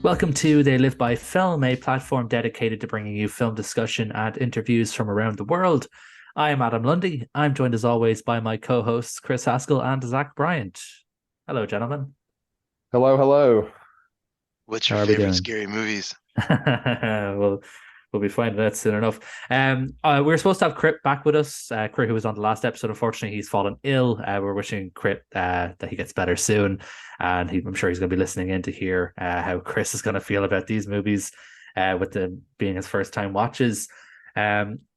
Welcome to They Live by Film, a platform dedicated to bringing you film discussion and interviews from around the world. I am Adam Lundy. I'm joined as always by my co-hosts Chris Haskell and Zach Bryant. Hello, gentlemen. Hello, hello. What's How your are we favorite doing? scary movies? we'll we'll be finding that soon enough. We were supposed to have Crit back with us. Crit, who was on the last episode, unfortunately, he's fallen ill. We're wishing Crit that he gets better soon, and I'm sure he's going to be listening in to hear how Chris is going to feel about these movies, with them being his first time watches.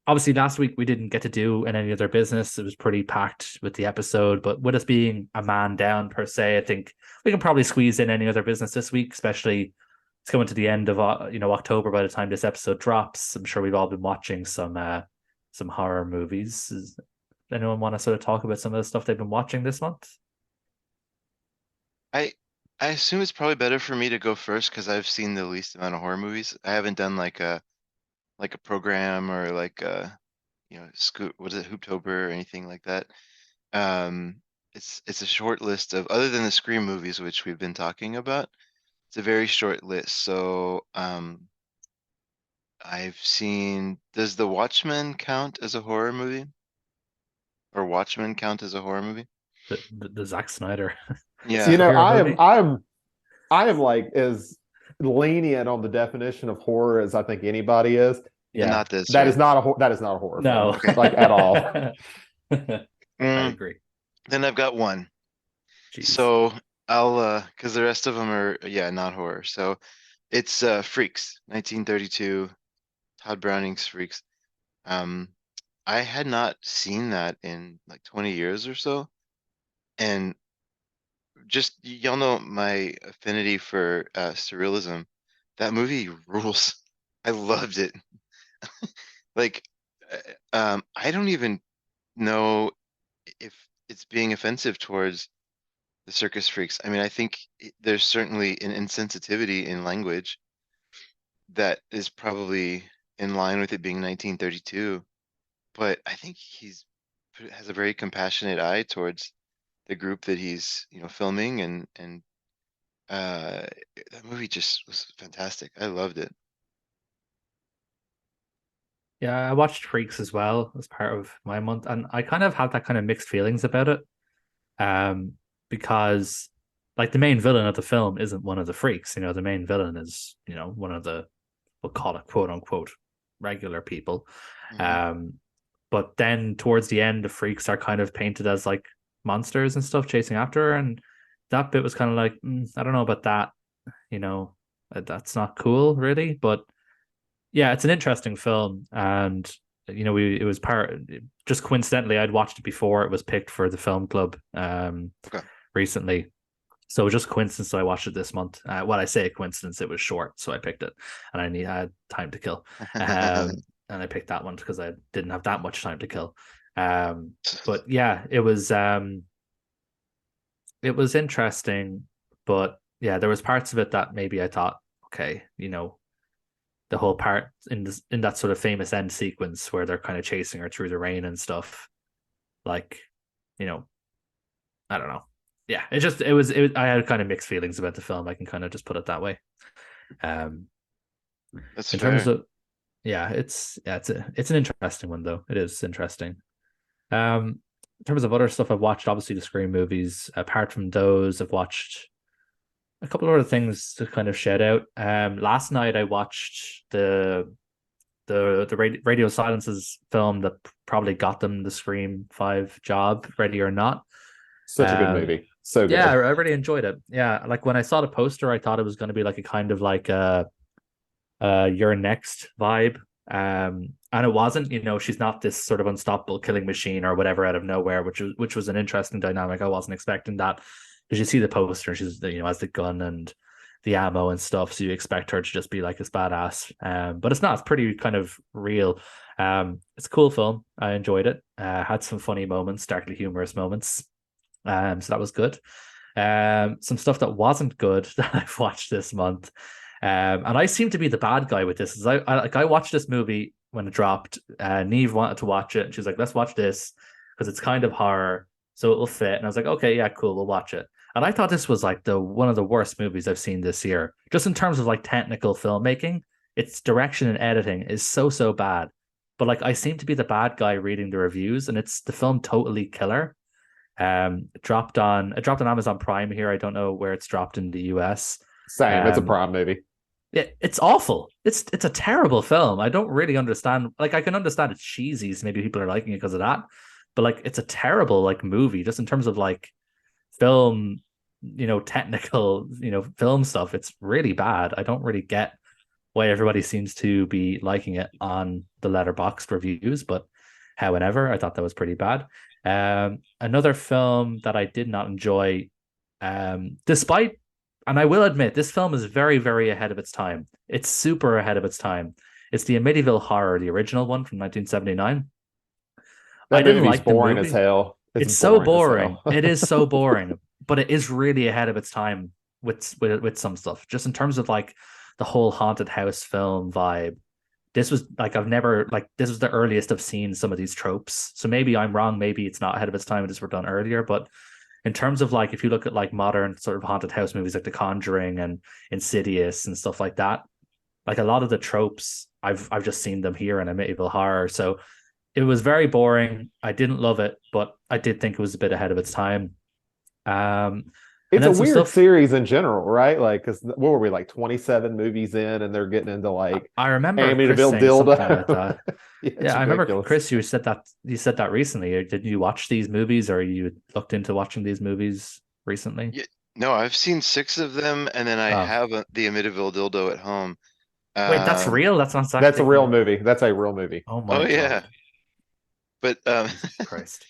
Obviously, last week we didn't get to do in any other business. It was pretty packed with the episode, but with us being a man down per se, I think we can probably squeeze in any other business this week, especially it's coming to the end of October by the time this episode drops. I'm sure we've all been watching some horror movies. Does anyone want to sort of talk about some of the stuff they've been watching this month? I I assume it's probably better for me to go first because I've seen the least amount of horror movies. I haven't done like a program or like a scoot what is it, Hooptober or anything like that. Um it's a short list of other than the Scream movies which we've been talking about. It's a very short list. So I've seen, does The Watchmen count as a horror movie? Or Watchmen count as a horror movie? The Zack Snyder So, you Yeah. know, superhero I am movie? I am I am like as lenient on the definition of horror as I think anybody is. And Yeah. not this, That right? is not that is not a horror film, No. Okay. like at all. I Mm, agree. then I've got one. Jeez. So I'll because the rest of them are yeah, not horror. So it's Freaks, 1932, Todd Browning's Freaks. Um I had not seen that in like 20 years or so. And just y'all know my affinity for surrealism. That movie rules. I loved it. Like I don't even know if it's being offensive towards the circus freaks. I mean, I think there's certainly an insensitivity in language that is probably in line with it being 1932, but I think has a very compassionate eye towards the group that he's, filming and uh that movie just was fantastic. I loved it. Yeah, I watched Freaks as well as part of my month, and I kind of have that kind of mixed feelings about it. Um, because like the main villain of the film isn't one of the freaks. The main villain is, one of the, we'll call it quote unquote regular people. Hmm. Um, but then towards the end, the freaks are kind of painted as like monsters and stuff chasing after her, and that bit was kind of like, I don't know about that. You know, that's not cool, really. But yeah, it's an interesting film, and we it was part just coincidentally I'd watched it before it was picked for the film club Okay. recently. So just coincidence that I watched it this month. When I say a coincidence, it was short, so I picked it, and I had time to kill, and I picked that one because I didn't have that much time to kill. But yeah, it was interesting, but yeah, there was parts of it that maybe I thought, okay, the whole part in that sort of famous end sequence where they're kind of chasing her through the rain and stuff, like, you know, I don't know. Yeah, I had kind of mixed feelings about the film. I can kind of just put it that way. Um, That's in terms fair. of yeah, it's an interesting one though. It is interesting. In terms of other stuff I've watched, obviously the Scream movies. Apart from those, I've watched a couple of other things to kind of shout out. Last night I watched the Radio Silence's film that probably got them the Scream 5 job, Ready or Not. Such a good Um, movie. So yeah, I good. really enjoyed it. Yeah, like when I saw the poster, I thought it was going to be like a kind of like a You're Next vibe. And it wasn't. She's not this sort of unstoppable killing machine or whatever out of nowhere, which was an interesting dynamic. I wasn't expecting that because you see the poster, and she's has the gun and the ammo and stuff, so you expect her to just be like this badass. But it's not. It's pretty kind of real. It's a cool film. I enjoyed it. Had some funny moments, darkly humorous moments. So that was good. Some stuff that wasn't good that I've watched this month. And I seem to be the bad guy with this. Is I watched this movie when it dropped. Neve wanted to watch it, and she was like, "Let's watch this because it's kind of horror, so it'll fit." And I was like, "Okay, yeah, cool, we'll watch it." And I thought this was like the one of the worst movies I've seen this year, just in terms of like technical filmmaking. Its direction and editing is so bad. But like I seem to be the bad guy reading the reviews, and it's the film totally killer. It dropped on Amazon Prime here. I don't know where it's dropped in the US. Same. It's a Um, Prime movie. it's awful. It's a terrible film. I don't really understand. Like I can understand it's cheesy, so maybe people are liking it because of that. But like it's a terrible like movie, just in terms of like film, technical, film stuff. It's really bad. I don't really get why everybody seems to be liking it on the Letterboxd reviews, but however, I thought that was pretty bad. Another film that I did not enjoy, despite, and I will admit, this film is very, very ahead of its time. It's super ahead of its time. It's the Amityville Horror, the original one from 1979. I That didn't movie's like the boring as movie. hell. It's so as boring. hell. It is so boring, but it is really ahead of its time with some stuff. Just in terms of like the whole haunted house film vibe. This was like this was the earliest I've seen some of these tropes. So maybe I'm wrong. Maybe it's not ahead of its time. This were done earlier, but in terms of like if you look at like modern sort of haunted house movies like The Conjuring and Insidious and stuff like that, like a lot of the tropes I've just seen them here in Amityville Horror. So it was very boring. I didn't love it, but I did think it was a bit ahead of its time. Um, and It's a then some weird stuff series in general, right? Like, because what were we like 27 movies in, and they're getting into like I remember Chris Amityville saying something like dildo. that. Yeah, Yeah, it's I remember ridiculous. Chris. You said that recently. Did you watch these movies, or you looked into watching these movies recently? Yeah, no, I've seen six of them, and then I Oh, have the Amityville dildo at home. wait, that's Um, real. That's not Zach That's a taking real it. movie. That's a real movie. Oh oh my god, yeah, but Jesus Christ!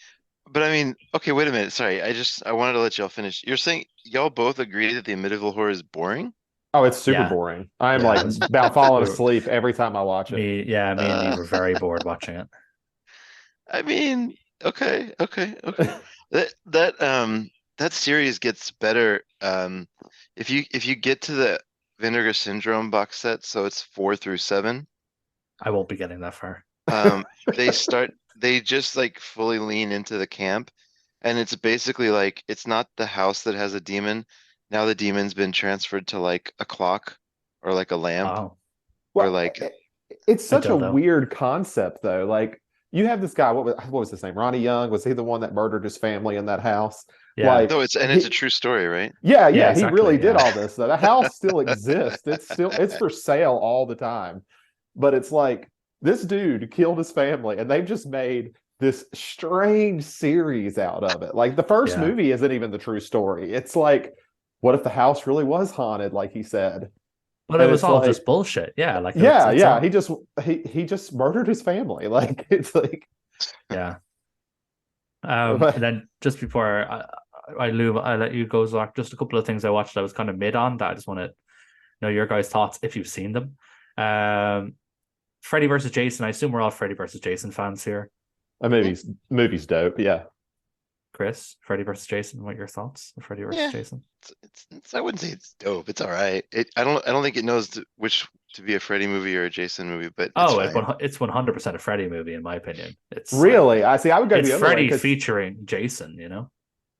but I mean, okay, wait a minute. Sorry, I wanted to let y'all finish. You're saying y'all both agree that the Amityville horror is boring? Oh, it's super Yeah, boring. I'm yeah. like about falling asleep every time I watch it. Me and Lee Uh, were very bored watching it. I mean, okay. That series gets better if you get to the Vinegar Syndrome box set, so it's 4 through 7. I won't be getting that far. Um, they just like fully lean into the camp, and it's basically like it's not the house that has a demon. Now the demon's been transferred to like a clock or like a lamp Oh, or Well, like it's I such a don't know. weird concept, though. Like you have this guy. What was his name? Ronnie Young. Was he the one that murdered his family in that house? Yeah, no, Like it's a true story, right? yeah, yeah, yeah. He really exactly. did Yeah, all this. Though the house still exists. It's for sale all the time. But it's like this dude killed his family, and they've just made this strange series out of it. Like the first yeah. movie isn't even the true story. It's like, what if the house really was haunted, like he said? But it And was it's all like, just bullshit. Yeah, like yeah, it's yeah. all. He just murdered his family. Like it's like, Yeah. but And then just before I let you go, Zach, just a couple of things I watched I was kind of mid on that I just want to know your guys' thoughts if you've seen them. Um, Freddy versus Jason. I assume we're all Freddy versus Jason fans here. a movie's dope. Yeah. Chris, Freddy versus Jason. What are your thoughts on Freddy versus Yeah, Jason? I wouldn't say it's dope. It's all right. I don't think it knows which to be a Freddy movie or a Jason movie, but it's Oh, fine. it's 100% a Freddy movie in my opinion. It's like Really? I see. I would go it's the other way Freddy because featuring Jason. You know?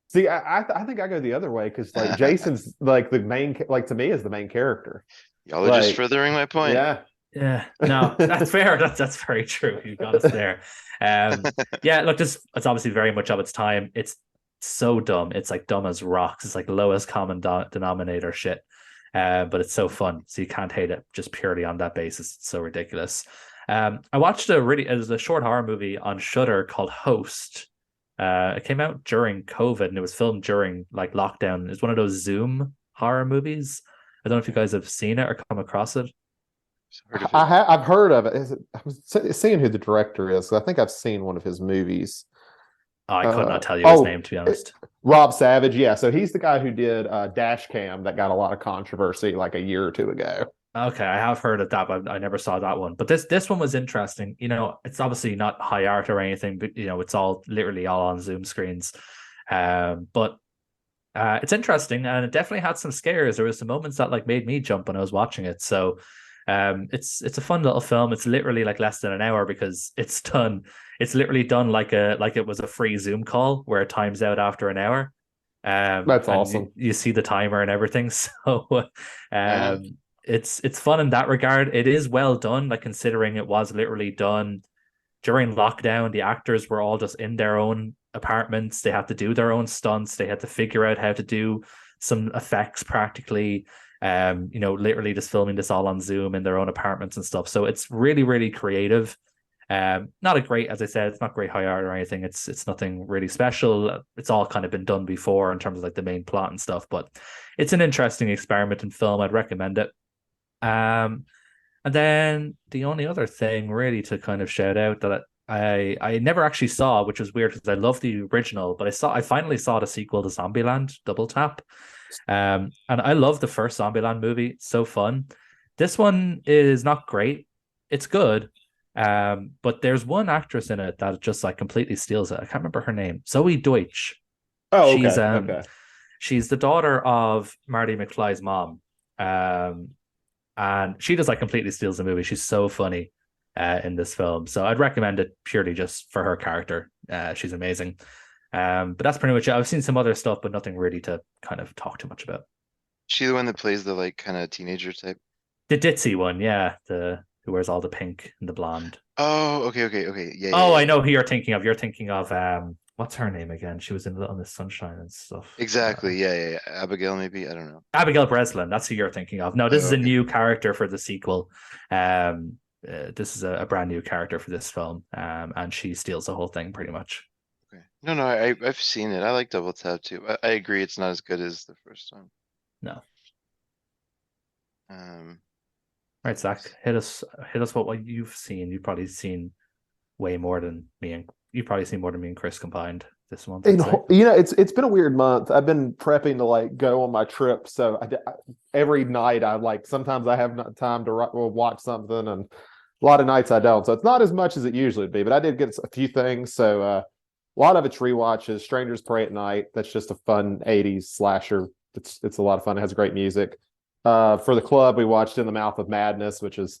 see, I think I go the other way because like Jason's like the main, like to me is the main character. Y'all are just Like, furthering my point. yeah. Yeah, no, that's fair. That's very true. You got us there. Yeah, look, this it's obviously very much of its time. It's so dumb. It's like dumb as rocks. It's like lowest common denominator shit. But it's so fun, so you can't hate it just purely on that basis. It's so ridiculous. I watched it was a short horror movie on Shudder called Host. It came out during COVID and it was filmed during like lockdown. It's one of those Zoom horror movies. I don't know if you guys have seen it or come across it. Heard of it. I've heard of it. I was seeing who the director is. I think I've seen one of his movies. Oh, I could not tell you his Oh, name, to be honest. Rob Savage. Yeah, so he's the guy who did Dash Cam that got a lot of controversy like a year or two ago. Okay, I have heard of that, but I never saw that one. But this one was interesting. It's obviously not high art or anything, but it's all literally all on Zoom screens. But it's interesting, and it definitely had some scares. There was some moments that like made me jump when I was watching it. So, it's a fun little film. It's literally like less than an hour because it's done. It's literally done like it was a free Zoom call where it times out after an hour. That's And awesome. you see the timer and everything. So Uh, um, it's fun in that regard. It is well done, like considering it was literally done during lockdown. The actors were all just in their own apartments. They had to do their own stunts. They had to figure out how to do some effects practically. Literally just filming this all on Zoom in their own apartments and stuff. So it's really, really creative. Not a great, as I said, it's not great high art or anything. It's nothing really special. It's all kind of been done before in terms of like the main plot and stuff, but it's an interesting experiment in film. I'd recommend it. Um, and then the only other thing really to kind of shout out that I never actually saw, which was weird because I love the original, but I finally saw the sequel to Zombieland, Double Tap. And I love the first Zombieland movie. It's so fun. This one is not great. It's good. But there's one actress in it that just like completely steals it. I can't remember her name. Zoe Deutsch. Oh, She's okay, okay. she's the daughter of Marty McFly's mom. And she just like completely steals the movie. She's so funny in this film. So I'd recommend it purely just for her character. She's amazing. But that's pretty much it. I've seen some other stuff, but nothing really to kind of talk too much about. she the one that plays the like kind of teenager type? The ditzy one, yeah, the who wears all the pink and the blonde. Oh, okay. Yeah, yeah, Oh, I yeah. know who you're thinking of. You're thinking of what's her name again? She was in on the Sunshine and stuff. Exactly. Yeah. Abigail, maybe. I don't know. Abigail Breslin. That's who you're thinking of. No, this Oh, is a okay. new character for the sequel. This is a brand new character for this film, and she steals the whole thing pretty much. Okay. No, I've seen it. I like Double Tap too. I agree it's not as good as the first one. No, Um, right, Zach, hit us what you've seen. You've probably seen way more than me, and you've probably seen more than me and Chris combined this month. I'd say. It's been a weird month. I've been prepping to like go on my trip, so every night I like sometimes I have not time to watch something, and a lot of nights I don't. So it's not as much as it usually would be, but I did get a few things. So a lot of it's rewatches. Strangers Pray at Night. That's just a fun '80s slasher. It's a lot of fun. It has great music. For the club, we watched In the Mouth of Madness, which is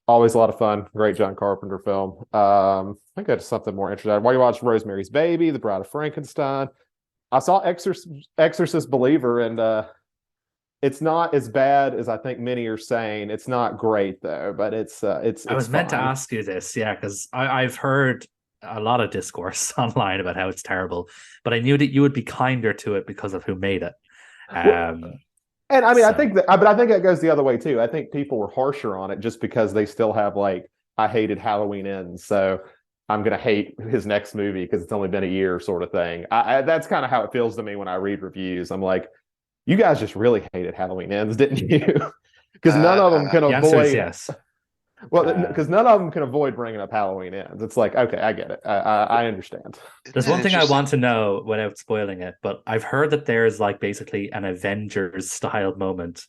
always a lot of fun. Great John Carpenter film. I think I had something more interesting. While you watched Rosemary's Baby, The Bride of Frankenstein. I saw Exorcist Believer, and it's not as bad as I think many are saying. It's not great though, but I was meant to fine. ask you this, yeah, because I've heard a lot of discourse online about how it's terrible, but I knew that you would be kinder to it because of who made it. Um, And I mean, I so think but I think that goes the other way too. I think people were harsher on it just because they still have like, I hated Halloween Ends, so I'm gonna hate his next movie because it's only been a year, sort of thing. That's kind of how it feels to me when I read reviews. I'm like, you guys just really hated Halloween Ends, didn't you? Because none of them can the answer is avoid. yes. Well, because none of them can avoid bringing up Halloween Ends. It's like, okay, I get it. I understand. isn't There's that one thing I interesting? want to know without spoiling it, but I've heard that there's like basically an Avengers style moment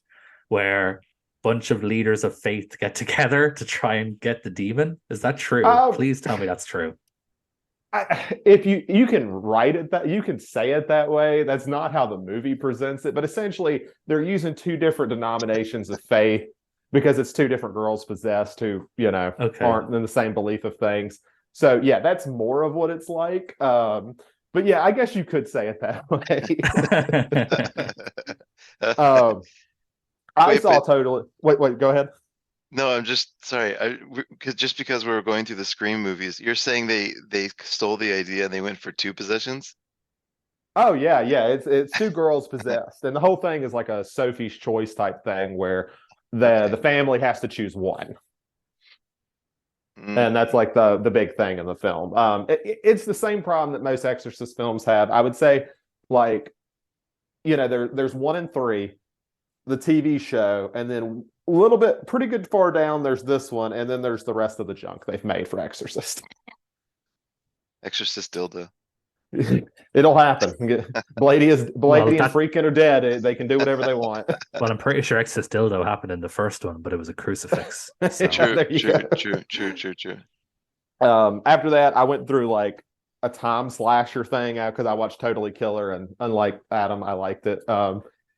where a bunch of leaders of faith get together to try and get the demon. Is that true? Um, Please tell me that's true. if you can write it that you can say it that way, that's not how the movie presents it. But essentially, they're using two different denominations of faith because it's two different girls possessed who Okay. aren't in the same belief of things. So yeah, that's more of what it's like. But yeah, I guess you could say it that way. um, I Wait, saw but totally. Wait, go ahead. no, I'm just sorry. Because just because we were going through the Scream movies, you're saying they stole the idea and they went for two positions? Oh yeah. It's two girls possessed, and the whole thing is like a Sophie's Choice type thing where the Okay. family has to choose one, and that's Mm, like the big thing in the film. It's the same problem that most Exorcist films have. I would say, like there's one and three, the TV show, and then a little bit pretty good far down there's this one, and then there's the rest of the junk they've made for Exorcist. Exorcist dildo. It'll happen. Blady well, and Freakin' are dead. They can do whatever they want. I'm pretty sure Exorcist dildo happened in the first one, but it was a crucifix. So True, There you go. true. After that, I went through like a time slasher thing because I watched Totally Killer, and unlike Adam, I liked it.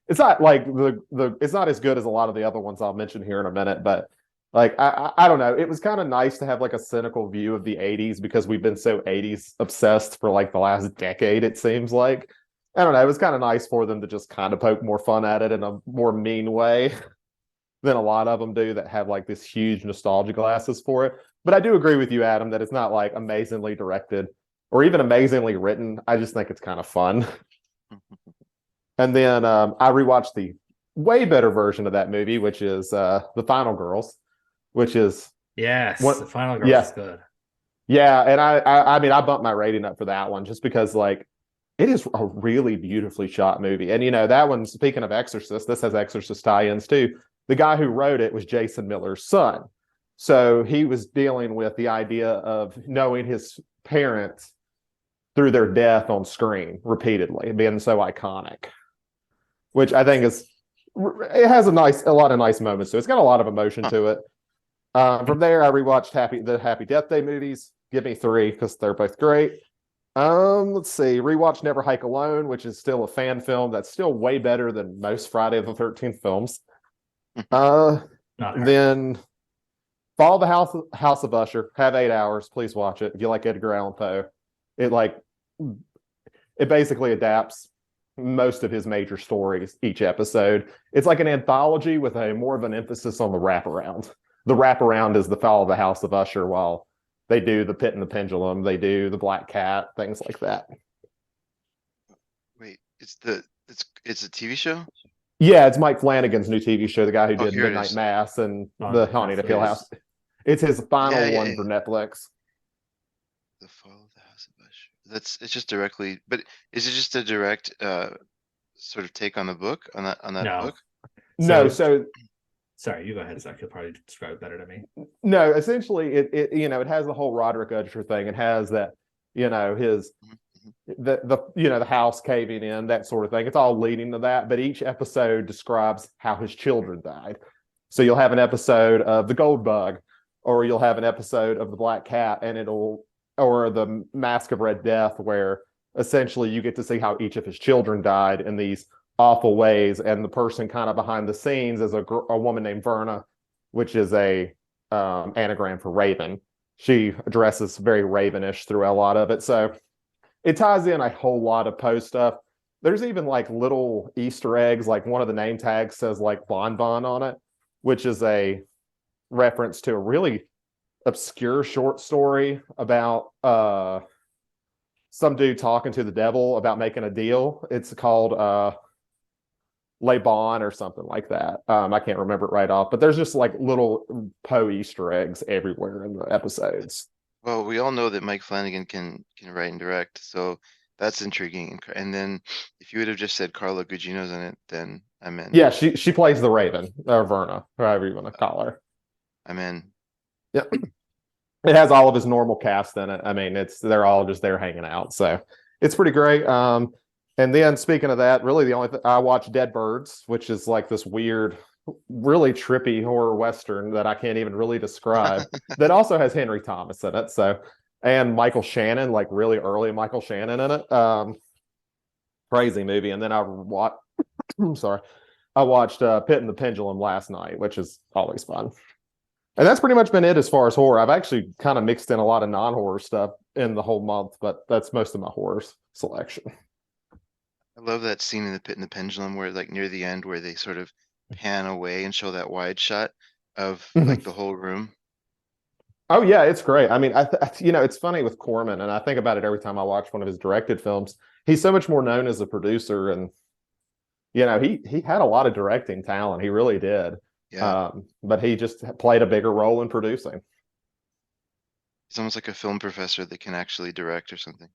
It's not like it's not as good as a lot of the other ones I'll mention here in a minute, but like I don't know, it was kind of nice to have like a cynical view of the '80s because we've been so '80s obsessed for like the last decade, it seems like. I don't know. It was kind of nice for them to just kind of poke more fun at it in a more mean way than a lot of them do that have like this huge nostalgia glasses for it. But I do agree with you, Adam, that it's not like amazingly directed or even amazingly written. I just think it's kind of fun. And then I rewatched the way better version of that movie, which is The Final Girls, which is Yes, what? the Final Girl Yeah, is good. yeah. And I mean, I bumped my rating up for that one just because like it is a really beautifully shot movie. And that one. Speaking of Exorcist, this has Exorcist tie-ins too. The guy who wrote it was Jason Miller's son, so he was dealing with the idea of knowing his parents through their death on screen repeatedly, being so iconic, which I think is it has a lot of nice moments. So it's got a lot of emotion to it. From there, I rewatched the Happy Death Day movies. Give me 3 because they're both great. Let's see. Rewatch Never Hike Alone, which is still a fan film that's still way better than most Friday the 13th films. Then Follow the House of Usher. Have 8 hours. Please watch it. If you like Edgar Allan Poe, it basically adapts most of his major stories each episode. It's like an anthology with a more of an emphasis on the wraparound. The wraparound is the Follow the House of Usher, while they do the Pit and the Pendulum, they do the Black Cat, things like that. Wait, it's a TV show? Yeah, it's Mike Flanagan's new TV show, the guy who did here it Midnight is. Mass and On the Haunting of Hill Netflix. House. It's his final Yeah, one yeah. for Netflix. The Fall of the House of Usher. It's just directly, but is it just a direct sort of take on the book on that No. book? No, So- Sorry, you go ahead, Zach. You'll probably describe it better than me. no, essentially it has the whole Roderick Usher thing. It has that, his the house caving in, that sort of thing. It's all leading to that, but each episode describes how his children died. So you'll have an episode of the Gold Bug, or you'll have an episode of the Black Cat, or the Mask of Red Death, where essentially you get to see how each of his children died in these awful ways, and the person kind of behind the scenes is a woman named Verna, which is a anagram for Raven. She dresses very Ravenish through a lot of it, so it ties in a whole lot of Poe stuff. There's even like little Easter eggs, like one of the name tags says like Bon Bon on it, which is a reference to a really obscure short story about some dude talking to the devil about making a deal. It's called Le Bon or something like that. I can't remember it right off, but there's just like little Poe Easter eggs everywhere in the episodes. Well, we all know that Mike Flanagan can write and direct, so that's intriguing. And then if you would have just said Carla Gugino's in it, then I'm in. Yeah, she plays the Raven, or Verna, however you want to call her. I'm in. Yeah. It has all of his normal cast in it. I mean, they're all just there hanging out. So it's pretty great. And then speaking of that, really the only thing I watched Dead Birds, which is like this weird, really trippy horror Western that I can't even really describe, that also has Henry Thomas in it. So, and Michael Shannon, like really early Michael Shannon in it. Crazy movie. And then I watched, I watched Pit and the Pendulum last night, which is always fun. And that's pretty much been it as far as horror. I've actually kind of mixed in a lot of non-horror stuff in the whole month, but that's most of my horror selection. I love that scene in the Pit and the Pendulum where like near the end where they sort of pan away and show that wide shot of like the whole room. Oh yeah, it's great. I mean, it's funny with Corman, and I think about it every time I watch one of his directed films. He's so much more known as a producer, and he had a lot of directing talent. He really did. Yeah. But he just played a bigger role in producing. He's almost like a film professor that can actually direct or something.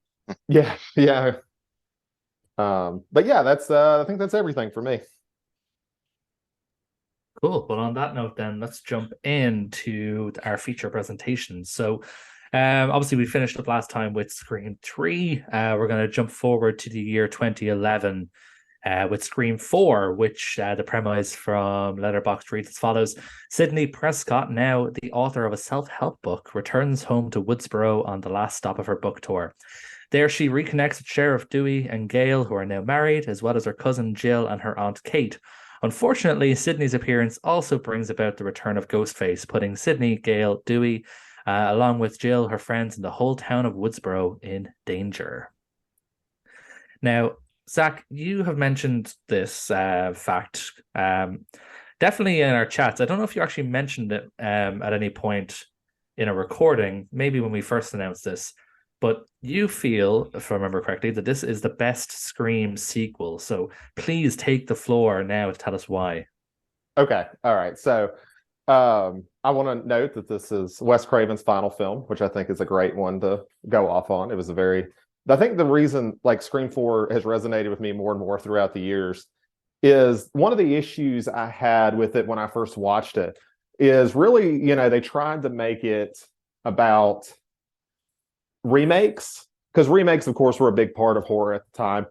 Yeah. But yeah, I think that's everything for me. Cool. Well, on that note, then let's jump into our feature presentation. So, obviously, we finished up last time with Scream 3. We're going to jump forward to the year 2011 with Scream 4, which the premise from Letterboxd reads as follows. Sidney Prescott, now the author of a self-help book, returns home to Woodsboro on the last stop of her book tour. There she reconnects with Sheriff Dewey and Gail, who are now married, as well as her cousin Jill and her aunt Kate. Unfortunately, Sidney's appearance also brings about the return of Ghostface, putting Sidney, Gail, Dewey, along with Jill, her friends, and the whole town of Woodsboro in danger. Now, Zach, you have mentioned this fact definitely in our chats. I don't know if you actually mentioned it at any point in a recording, maybe when we first announced this, but you feel, if I remember correctly, that this is the best Scream sequel. So please take the floor now to tell us why. Okay, all right. So I want to note that this is Wes Craven's final film, which I think is a great one to go off on. It was a very, I think the reason like Scream 4 has resonated with me more and more throughout the years is one of the issues I had with it when I first watched it is really, they tried to make it about remakes, because remakes, of course, were a big part of horror at the time,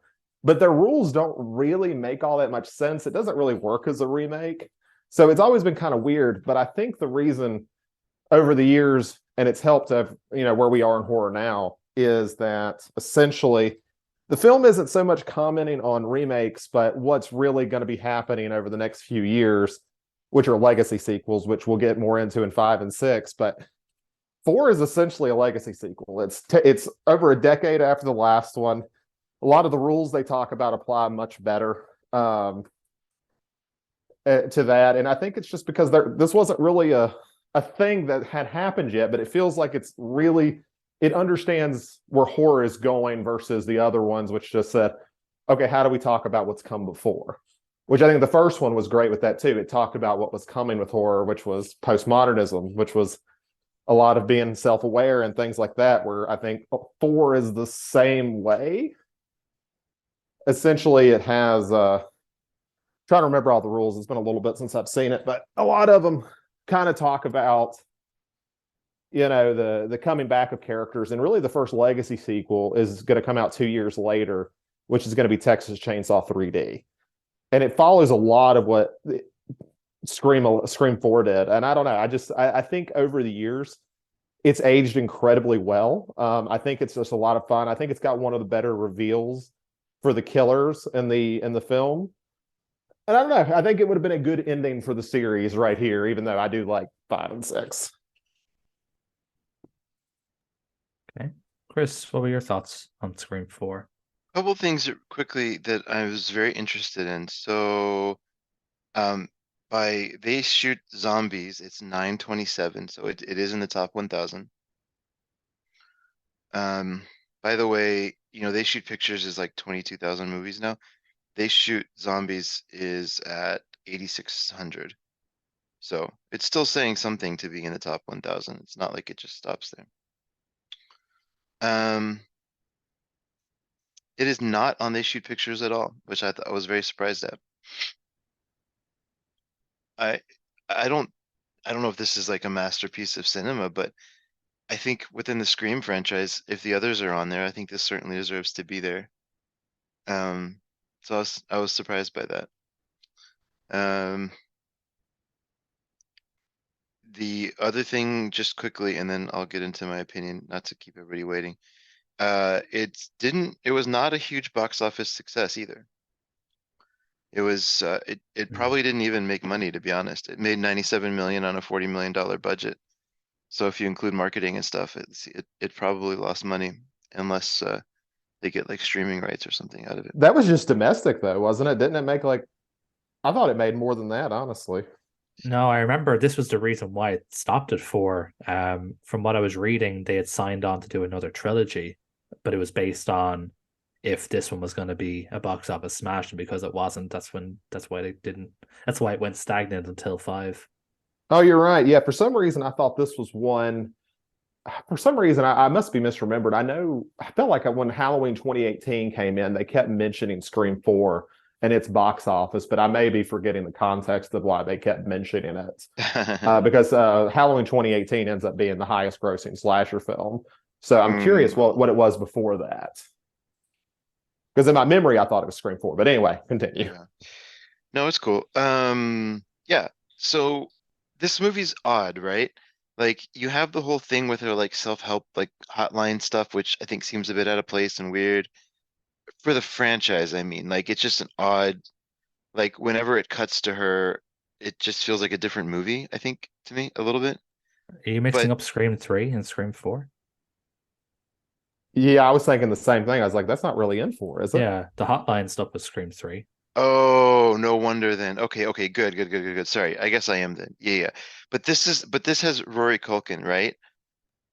but their rules don't really make all that much sense. It doesn't really work as a remake. So it's always been kind of weird. But I think the reason over the years, and it's helped where we are in horror now, is that essentially the film isn't so much commenting on remakes, but what's really going to be happening over the next few years, which are legacy sequels, which we'll get more into in 5 and 6. But 4 is essentially a legacy sequel. It's over a decade after the last one. A lot of the rules they talk about apply much better to that, and I think it's just because this wasn't really a thing that had happened yet, but it feels like it understands where horror is going versus the other ones, which just said, okay, how do we talk about what's come before? Which I think the first one was great with that too. It talked about what was coming with horror, which was postmodernism, which was a lot of being self-aware and things like that, where I think 4 is the same way. Essentially, it has trying to remember all the rules. It's been a little bit since I've seen it, but a lot of them kind of talk about the coming back of characters. And really the first legacy sequel is going to come out 2 years later, which is going to be Texas Chainsaw 3D. And it follows a lot of what Scream 4 did. And I don't know, I think over the years it's aged incredibly well. I think it's just a lot of fun. I think it's got one of the better reveals for the killers in the film. And I don't know, I think it would have been a good ending for the series right here, even though I do like 5 and 6. Okay. Chris, what were your thoughts on Scream 4? Couple things quickly that I was very interested in. So, they shoot zombies, it's 927, so it is in the top 1,000. By the way, they shoot pictures is like 22,000 movies now. They shoot zombies is at 8,600. So it's still saying something to be in the top 1,000. It's not like it just stops there. It is not on They Shoot Pictures at all, which I was very surprised at. I don't know if this is like a masterpiece of cinema, but I think within the Scream franchise, if the others are on there, I think this certainly deserves to be there. So I was surprised by that. The other thing, just quickly, and then I'll get into my opinion, not to keep everybody waiting. It was not a huge box office success either. It was, it probably didn't even make money, to be honest. It made 97 million on a $40 million budget. So if you include marketing and stuff, it probably lost money unless they get like streaming rights or something out of it. That was just domestic though, wasn't it? Didn't it make I thought it made more than that, honestly. No, I remember this was the reason why it stopped at 4. From what I was reading, they had signed on to do another trilogy, but it was based on if this one was going to be a box office smash, and because it wasn't, that's why they didn't. That's why it went stagnant until 5. Oh, you're right. Yeah, for some reason I thought this was one. For some reason I must be misremembered. I felt like when Halloween 2018 came in, they kept mentioning Scream 4 and its box office, but I may be forgetting the context of why they kept mentioning it. Because Halloween 2018 ends up being the highest grossing slasher film. So I'm curious what it was before that. Because in my memory, I thought it was Scream 4. But anyway, continue. Yeah. No, it's cool. Yeah. So this movie's odd, right? Like you have the whole thing with her like self-help, like hotline stuff, which I think seems a bit out of place and weird for the franchise. I mean, like it's just an odd, like whenever it cuts to her, it just feels like a different movie, I think, to me a little bit. Are you mixing But up Scream 3 and Scream 4? Yeah, I was thinking the same thing. I was like, that's not really in for, is it? Yeah, the Hotline stuff was Scream 3. Oh, no wonder then. Okay, okay, good, good, good, good, good. Sorry, I guess I am then. Yeah, yeah. But this has Rory Culkin, right?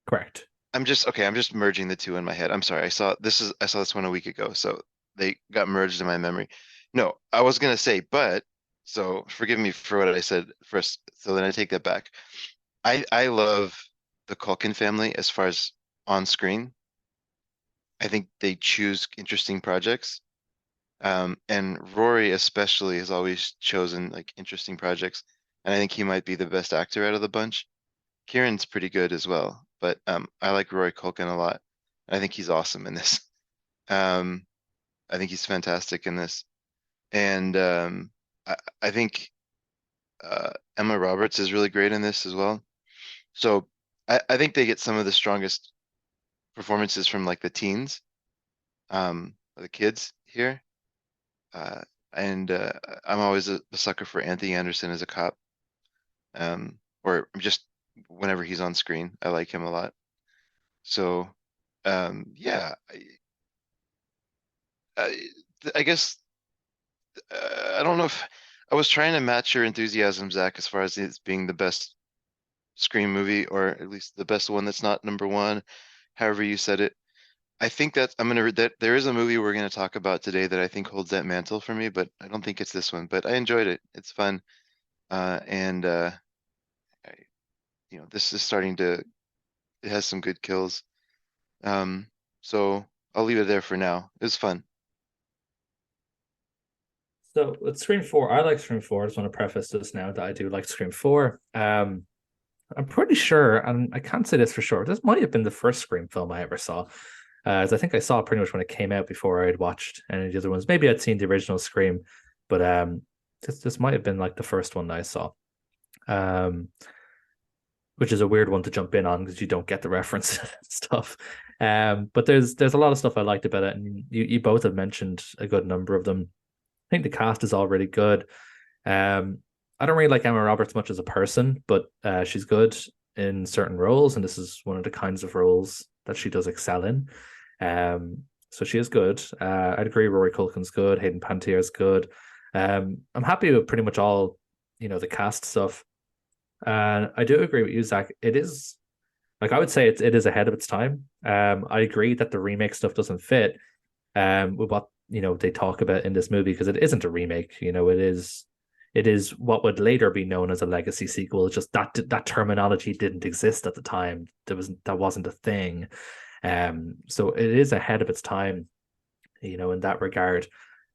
Correct. I'm just merging the two in my head. I'm sorry. I saw this one a week ago, so they got merged in my memory. No, I was gonna say, but so forgive me for what I said first. So then I take that back. I love the Culkin family as far as on screen. I think they choose interesting projects. And Rory especially has always chosen like interesting projects, and I think he might be the best actor out of the bunch. Kieran's pretty good as well, but I like Rory Culkin a lot. I think he's awesome in this. Um, I think he's fantastic in this, and I think Emma Roberts is really great in this as well. So I think they get some of the strongest performances from like the teens, the kids here. Uh, and I'm always a sucker for Anthony Anderson as a cop. Or just whenever he's on screen, I like him a lot. So, yeah, I, I guess I don't know if I was trying to match your enthusiasm, Zach, as far as it being the best Scream movie, or at least the best one that's not number one, however you said it. I think that I'm gonna read that there is a movie we're gonna talk about today that I think holds that mantle for me, but I don't think it's this one. But I enjoyed it. It's fun. And I, this is starting to it has some good kills. Um, so I'll leave it there for now. It was fun. So with Scream 4, I like Scream 4. I just want to preface this now that I do like Scream 4. I'm pretty sure, and I can't say this for sure, this might have been the first Scream film I ever saw. As I think I saw it pretty much when it came out before I had watched any of the other ones. Maybe I'd seen the original Scream, but this might have been like the first one that I saw. Um, which is a weird one to jump in on because you don't get the reference and stuff. But there's a lot of stuff I liked about it, and you both have mentioned a good number of them. I think the cast is all really good. Um, I don't really like Emma Roberts much as a person, but she's good in certain roles, and this is one of the kinds of roles that she does excel in. So she is good. I'd agree. Rory Culkin's good. Hayden Panettiere's good. I'm happy with pretty much all the cast stuff. And I do agree with you, Zach. It is like I would say it is ahead of its time. I agree that the remake stuff doesn't fit with what they talk about in this movie because it isn't a remake. It is what would later be known as a legacy sequel. It's just that terminology didn't exist at the time. That wasn't a thing. So it is ahead of its time, in that regard.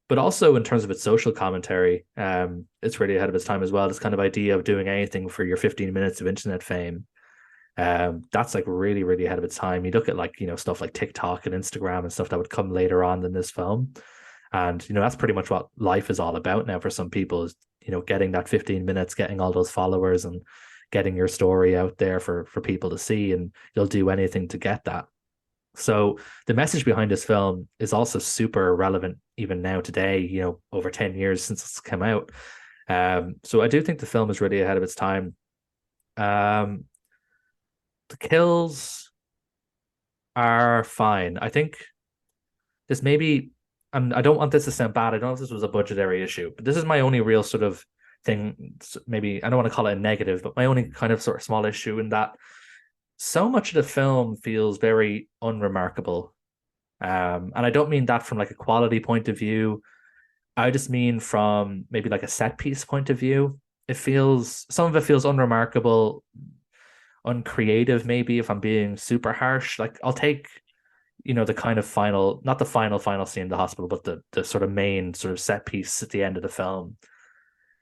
But also in terms of its social commentary, it's really ahead of its time as well. This kind of idea of doing anything for your 15 minutes of internet fame. That's like really, really ahead of its time. You look at like, stuff like TikTok and Instagram and stuff that would come later on than this film. And, that's pretty much what life is all about now for some people is, getting that 15 minutes, getting all those followers and getting your story out there for people to see. And you'll do anything to get that. So the message behind this film is also super relevant even now today, over 10 years since it's come out. So I do think the film is really ahead of its time. Um, the kills are fine. I think this maybe, and I don't want this to sound bad. I don't know if this was a budgetary issue, but this is my only real sort of thing. Maybe I don't want to call it a negative, but my only kind of sort of small issue in that so much of the film feels very unremarkable. And I don't mean that from like a quality point of view. I just mean from maybe like a set piece point of view. Some of it feels unremarkable, uncreative, maybe if I'm being super harsh. Like I'll take, the kind of final, not the final scene in the hospital, but the sort of main sort of set piece at the end of the film.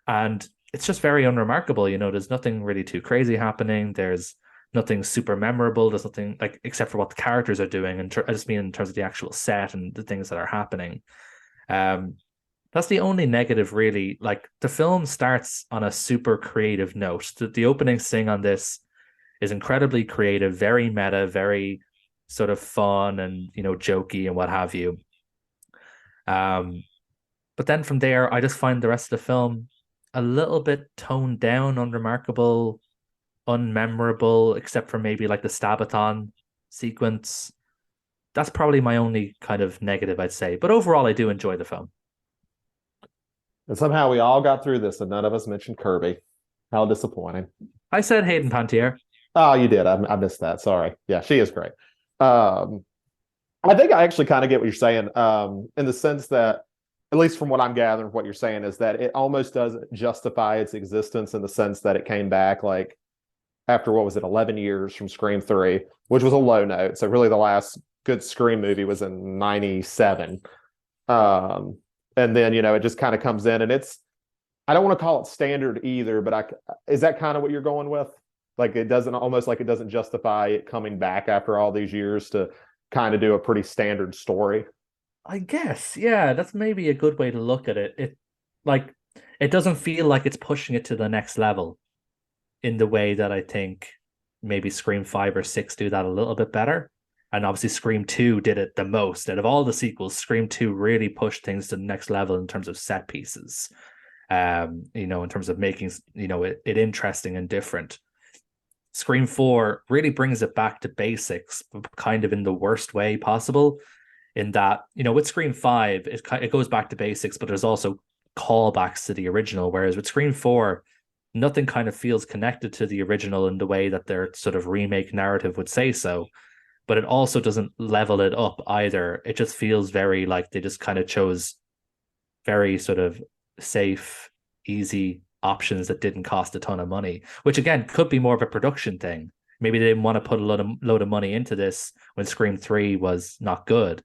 And it's just very unremarkable. There's nothing really too crazy happening. There's nothing super memorable. There's nothing like except for what the characters are doing. And I just mean in terms of the actual set and the things that are happening. Um, that's the only negative, really. Like the film starts on a super creative note. The opening sing on this is incredibly creative, very meta, very sort of fun and jokey and what have you. But then from there, I just find the rest of the film a little bit toned down, unremarkable, unmemorable, except for maybe like the Stabathon sequence. that's probably my only kind of negative, I'd say. But overall, I do enjoy the film. And somehow we all got through this and none of us mentioned Kirby. How disappointing. I said Hayden Panettiere. Oh, you did. I missed that. Sorry. Yeah, she is great. I think I actually kind of get what you're saying, in the sense that, at least from what I'm gathering, what you're saying is that it almost doesn't justify its existence in the sense that it came back like after, what was it, 11 years from Scream 3, which was a low note. So really the last good Scream movie was in 97. And then, it just kind of comes in and I don't want to call it standard either, but is that kind of what you're going with? Like it doesn't justify it coming back after all these years to kind of do a pretty standard story. I guess, yeah, that's maybe a good way to look at it. It doesn't feel like it's pushing it to the next level in the way that I think maybe Scream 5 or 6 do that a little bit better. And obviously Scream 2 did it the most. Out of all the sequels, Scream 2 really pushed things to the next level in terms of set pieces. In terms of making, it interesting and different. Scream 4 really brings it back to basics, kind of in the worst way possible. In that, with Scream 5, it goes back to basics, but there's also callbacks to the original. Whereas with Scream 4, nothing kind of feels connected to the original in the way that their sort of remake narrative would say so. But it also doesn't level it up either. It just feels very like they just kind of chose very sort of safe, easy options that didn't cost a ton of money, which again could be more of a production thing. Maybe they didn't want to put a load of money into this when Scream 3 was not good.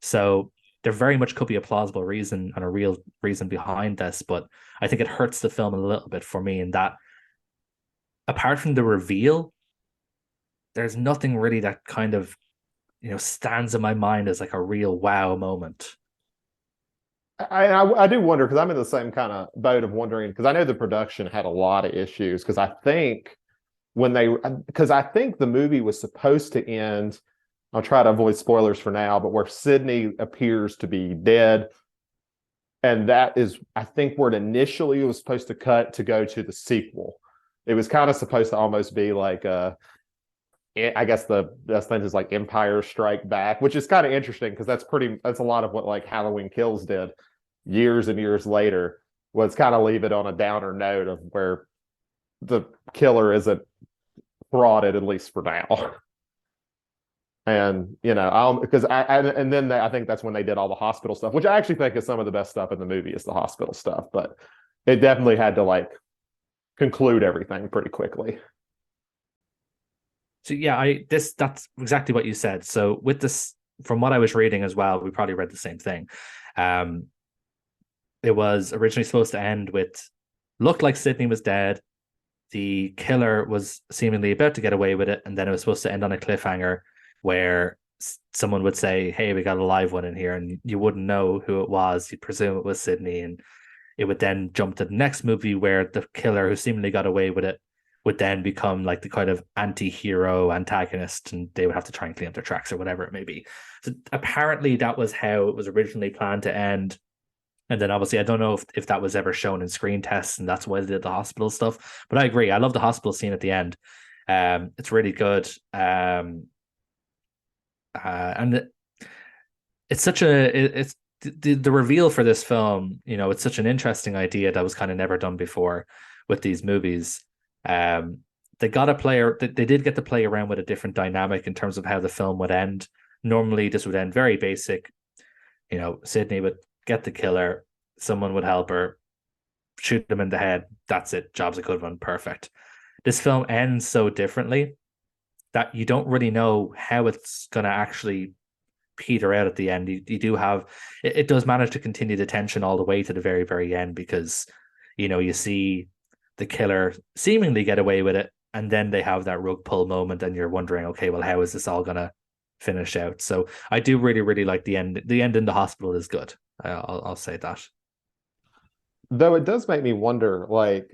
So there very much could be a plausible reason and a real reason behind this, but I think it hurts the film a little bit for me in that, apart from the reveal, there's nothing really that kind of, stands in my mind as like a real wow moment. I do wonder, because I'm in the same kind of boat of wondering, because I know the production had a lot of issues, because I think the movie was supposed to end, I'll try to avoid spoilers for now, but where Sidney appears to be dead. And that is, I think, where it initially was supposed to cut to go to the sequel. It was kind of supposed to almost be like, I guess the best thing is like Empire Strike Back, which is kind of interesting because that's a lot of what like Halloween Kills did years and years later, was kind of leave it on a downer note of where the killer isn't frauded, at least for now. And I think that's when they did all the hospital stuff, which I actually think is some of the best stuff in the movie is the hospital stuff, but it definitely had to like conclude everything pretty quickly. So yeah, that's exactly what you said. So with this, from what I was reading as well, we probably read the same thing. It was originally supposed to end with, looked like Sidney was dead. The killer was seemingly about to get away with it, and then it was supposed to end on a cliffhanger where someone would say, "Hey, we got a live one in here," and you wouldn't know who it was. You'd presume it was Sidney, and it would then jump to the next movie where the killer who seemingly got away with it would then become like the kind of anti-hero antagonist, and they would have to try and clean up their tracks or whatever it may be. So apparently that was how it was originally planned to end. And then obviously I don't know if that was ever shown in screen tests, and that's why they did the hospital stuff. But I agree. I love the hospital scene at the end. It's really good. And it's such it's the reveal for this film, it's such an interesting idea that was kind of never done before with these movies. They did get to play around with a different dynamic in terms of how the film would end. Normally this would end very basic. Sidney would get the killer, someone would help her, shoot them in the head, that's it, job's a good one, perfect. This film ends so differently that you don't really know how it's going to actually peter out at the end. You do have, it does manage to continue the tension all the way to the very, very end, because you see the killer seemingly get away with it, and then they have that rug pull moment, and you're wondering, okay, well, how is this all gonna finish out? So I do really, really like the end. The end in the hospital is good. I'll say that. Though it does make me wonder, like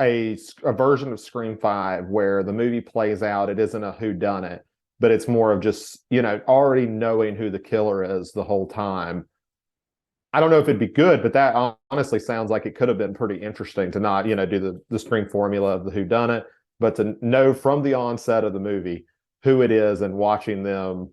a version of Scream 5 where the movie plays out, it isn't a whodunit, but it's more of just, already knowing who the killer is the whole time. I don't know if it'd be good, but that honestly sounds like it could have been pretty interesting to not, do the Scream formula of the whodunit, but to know from the onset of the movie who it is and watching them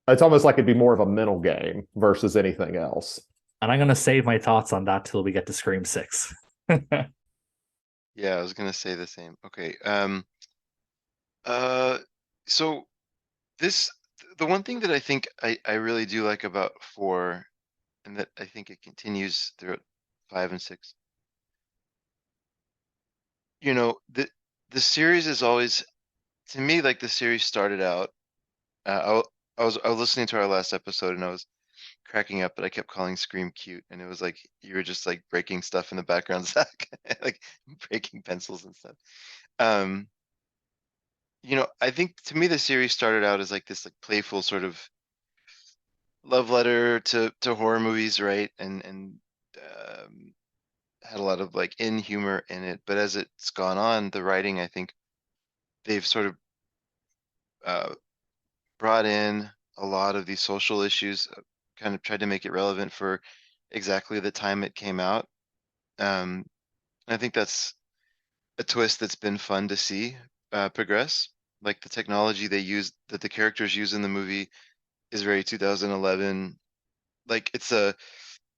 It's almost like it'd be more of a mental game versus anything else. And I'm going to save my thoughts on that till we get to Scream 6. Yeah, I was gonna say the same. Okay. So this, the one thing that I think I really do like about 4, and that I think it continues throughout 5 and 6. You know, the series is always, to me, like the series started out. I was listening to our last episode and I was cracking up, but I kept calling Scream cute, and it was like you were just like breaking stuff in the background, Zach, like breaking pencils and stuff. Um, I think to me the series started out as like this like playful sort of love letter to horror movies, right? And um, had a lot of like in humor in it. But as it's gone on, the writing, I think they've sort of uh, brought in a lot of these social issues, kind of tried to make it relevant for exactly the time it came out. Um, I think that's a twist that's been fun to see progress. Like the technology they use, that the characters use in the movie, is very 2011. Like it's in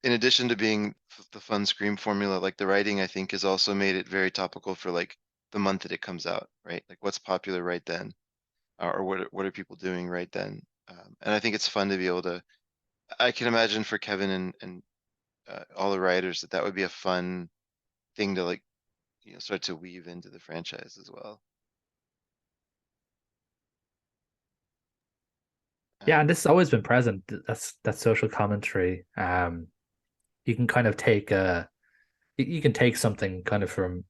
addition to being the fun Scream formula, like the writing I think has also made it very topical for like the month that it comes out, right? Like what's popular right then, or what are people doing right then? And I think it's fun to be able to. I can imagine for Kevin and all the writers that would be a fun thing to like start to weave into the franchise as well. Yeah, Um, and this has always been present. That social commentary. You can kind of take you can take something kind of from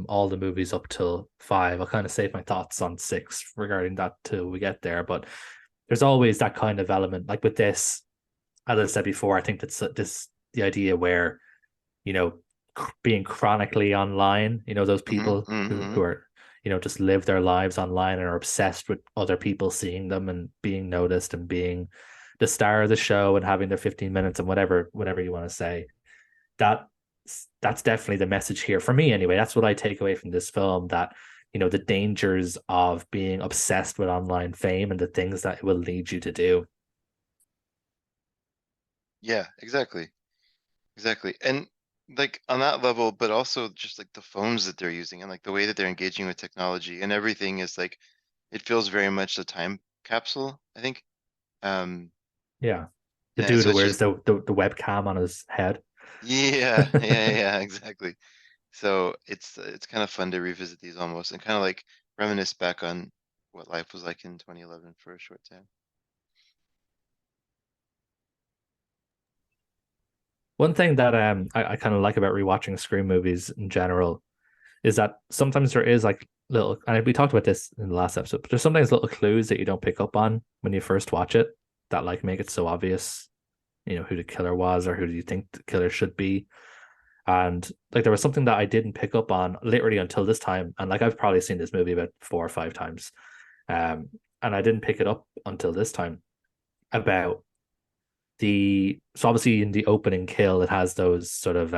all the movies up till 5. I'll kind of save my thoughts on 6 regarding that till we get there. But there's always that kind of element. Like with this, as I said before, I think that's this the idea where, you know, being chronically online, those people who are, just live their lives online and are obsessed with other people seeing them and being noticed and being the star of the show and having their 15 minutes and whatever you want to say. That that's definitely the message here for me anyway. That's what I take away from this film, that the dangers of being obsessed with online fame and the things that it will lead you to do. yeah, exactly. Exactly. And like on that level, but also just like the phones that they're using and like the way that they're engaging with technology and everything is like, it feels very much a time capsule, I think. Um, Yeah, the and dude who especially, wears the webcam on his head. yeah, exactly. So it's kind of fun to revisit these almost and kind of like reminisce back on what life was like in 2011 for a short time. One thing that I kind of like about rewatching Scream movies in general is that sometimes there is like little, and we talked about this in the last episode, but there's sometimes little clues that you don't pick up on when you first watch it that like make it so obvious, who the killer was or who do you think the killer should be. And like there was something that I didn't pick up on literally until this time, and like I've probably seen this movie about 4 or 5 times, and I didn't pick it up until this time about so obviously in the opening kill it has those sort of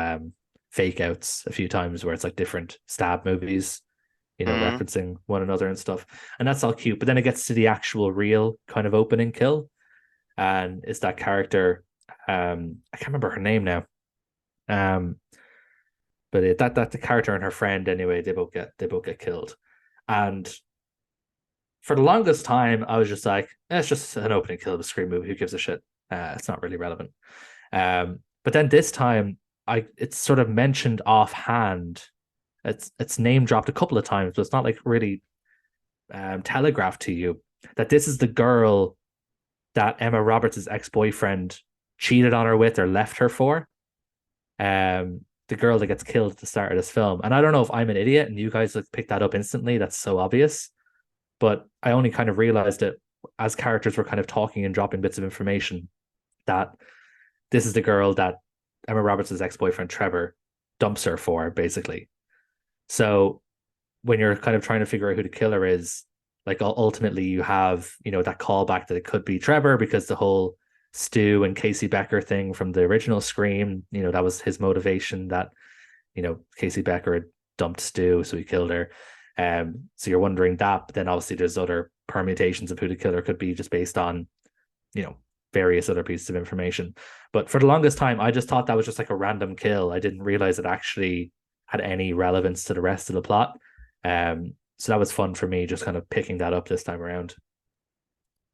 fake outs a few times where it's like different stab movies, Mm-hmm. referencing one another and stuff, and that's all cute, but then it gets to the actual real kind of opening kill, and it's that character, I can't remember her name now, um but that the character and her friend anyway, they both get killed. And for the longest time I was just like, it's just an opening kill of a Scream movie, who gives a shit, it's not really relevant. But then this time, it's sort of mentioned offhand. It's name dropped a couple of times, but it's not like really telegraphed to you that this is the girl that Emma Roberts' ex-boyfriend cheated on her with or left her for. The girl that gets killed at the start of this film. And I don't know if I'm an idiot and you guys like picked that up instantly. That's so obvious. But I only kind of realized it as characters were kind of talking and dropping bits of information, that this is the girl that Emma Roberts' ex-boyfriend Trevor dumps her for, basically. So when you're kind of trying to figure out who the killer is, like ultimately you have, that callback that it could be Trevor, because the whole Stu and Casey Becker thing from the original Scream, that was his motivation, that, Casey Becker had dumped Stu, so he killed her. So you're wondering that, but then obviously there's other permutations of who the killer could be just based on various other pieces of information. But for the longest time, I just thought that was just like a random kill. I didn't realize it actually had any relevance to the rest of the plot. So that was fun for me, just kind of picking that up this time around.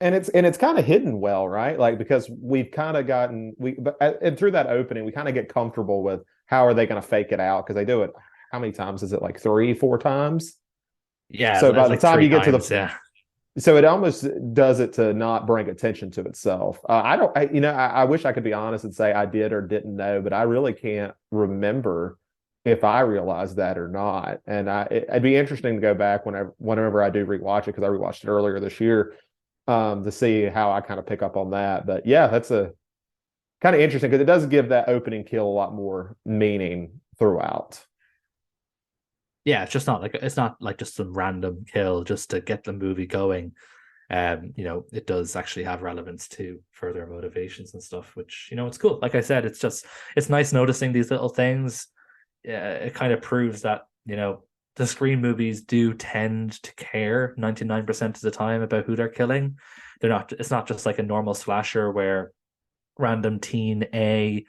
And it's kind of hidden well, right? Like, because we've kind of gotten and through that opening, we kind of get comfortable with how are they going to fake it out, because they do it. How many times is it? Like 3-4 times. Yeah, So by the like time three you get to times, the, yeah. so it almost does it to not bring attention to itself. I don't, I wish I could be honest and say I did or didn't know, but I really can't remember if I realized that or not. And it'd be interesting to go back whenever I do rewatch it, because I rewatched it earlier this year, to see how I kind of pick up on that. But yeah, that's a kind of interesting, because it does give that opening kill a lot more meaning throughout. Yeah, it's not like just some random kill just to get the movie going. It does actually have relevance to further motivations and stuff, which, it's cool. Like I said, it's nice noticing these little things. Yeah, it kind of proves that, the Scream movies do tend to care 99% of the time about who they're killing. It's not just like a normal slasher where random teen A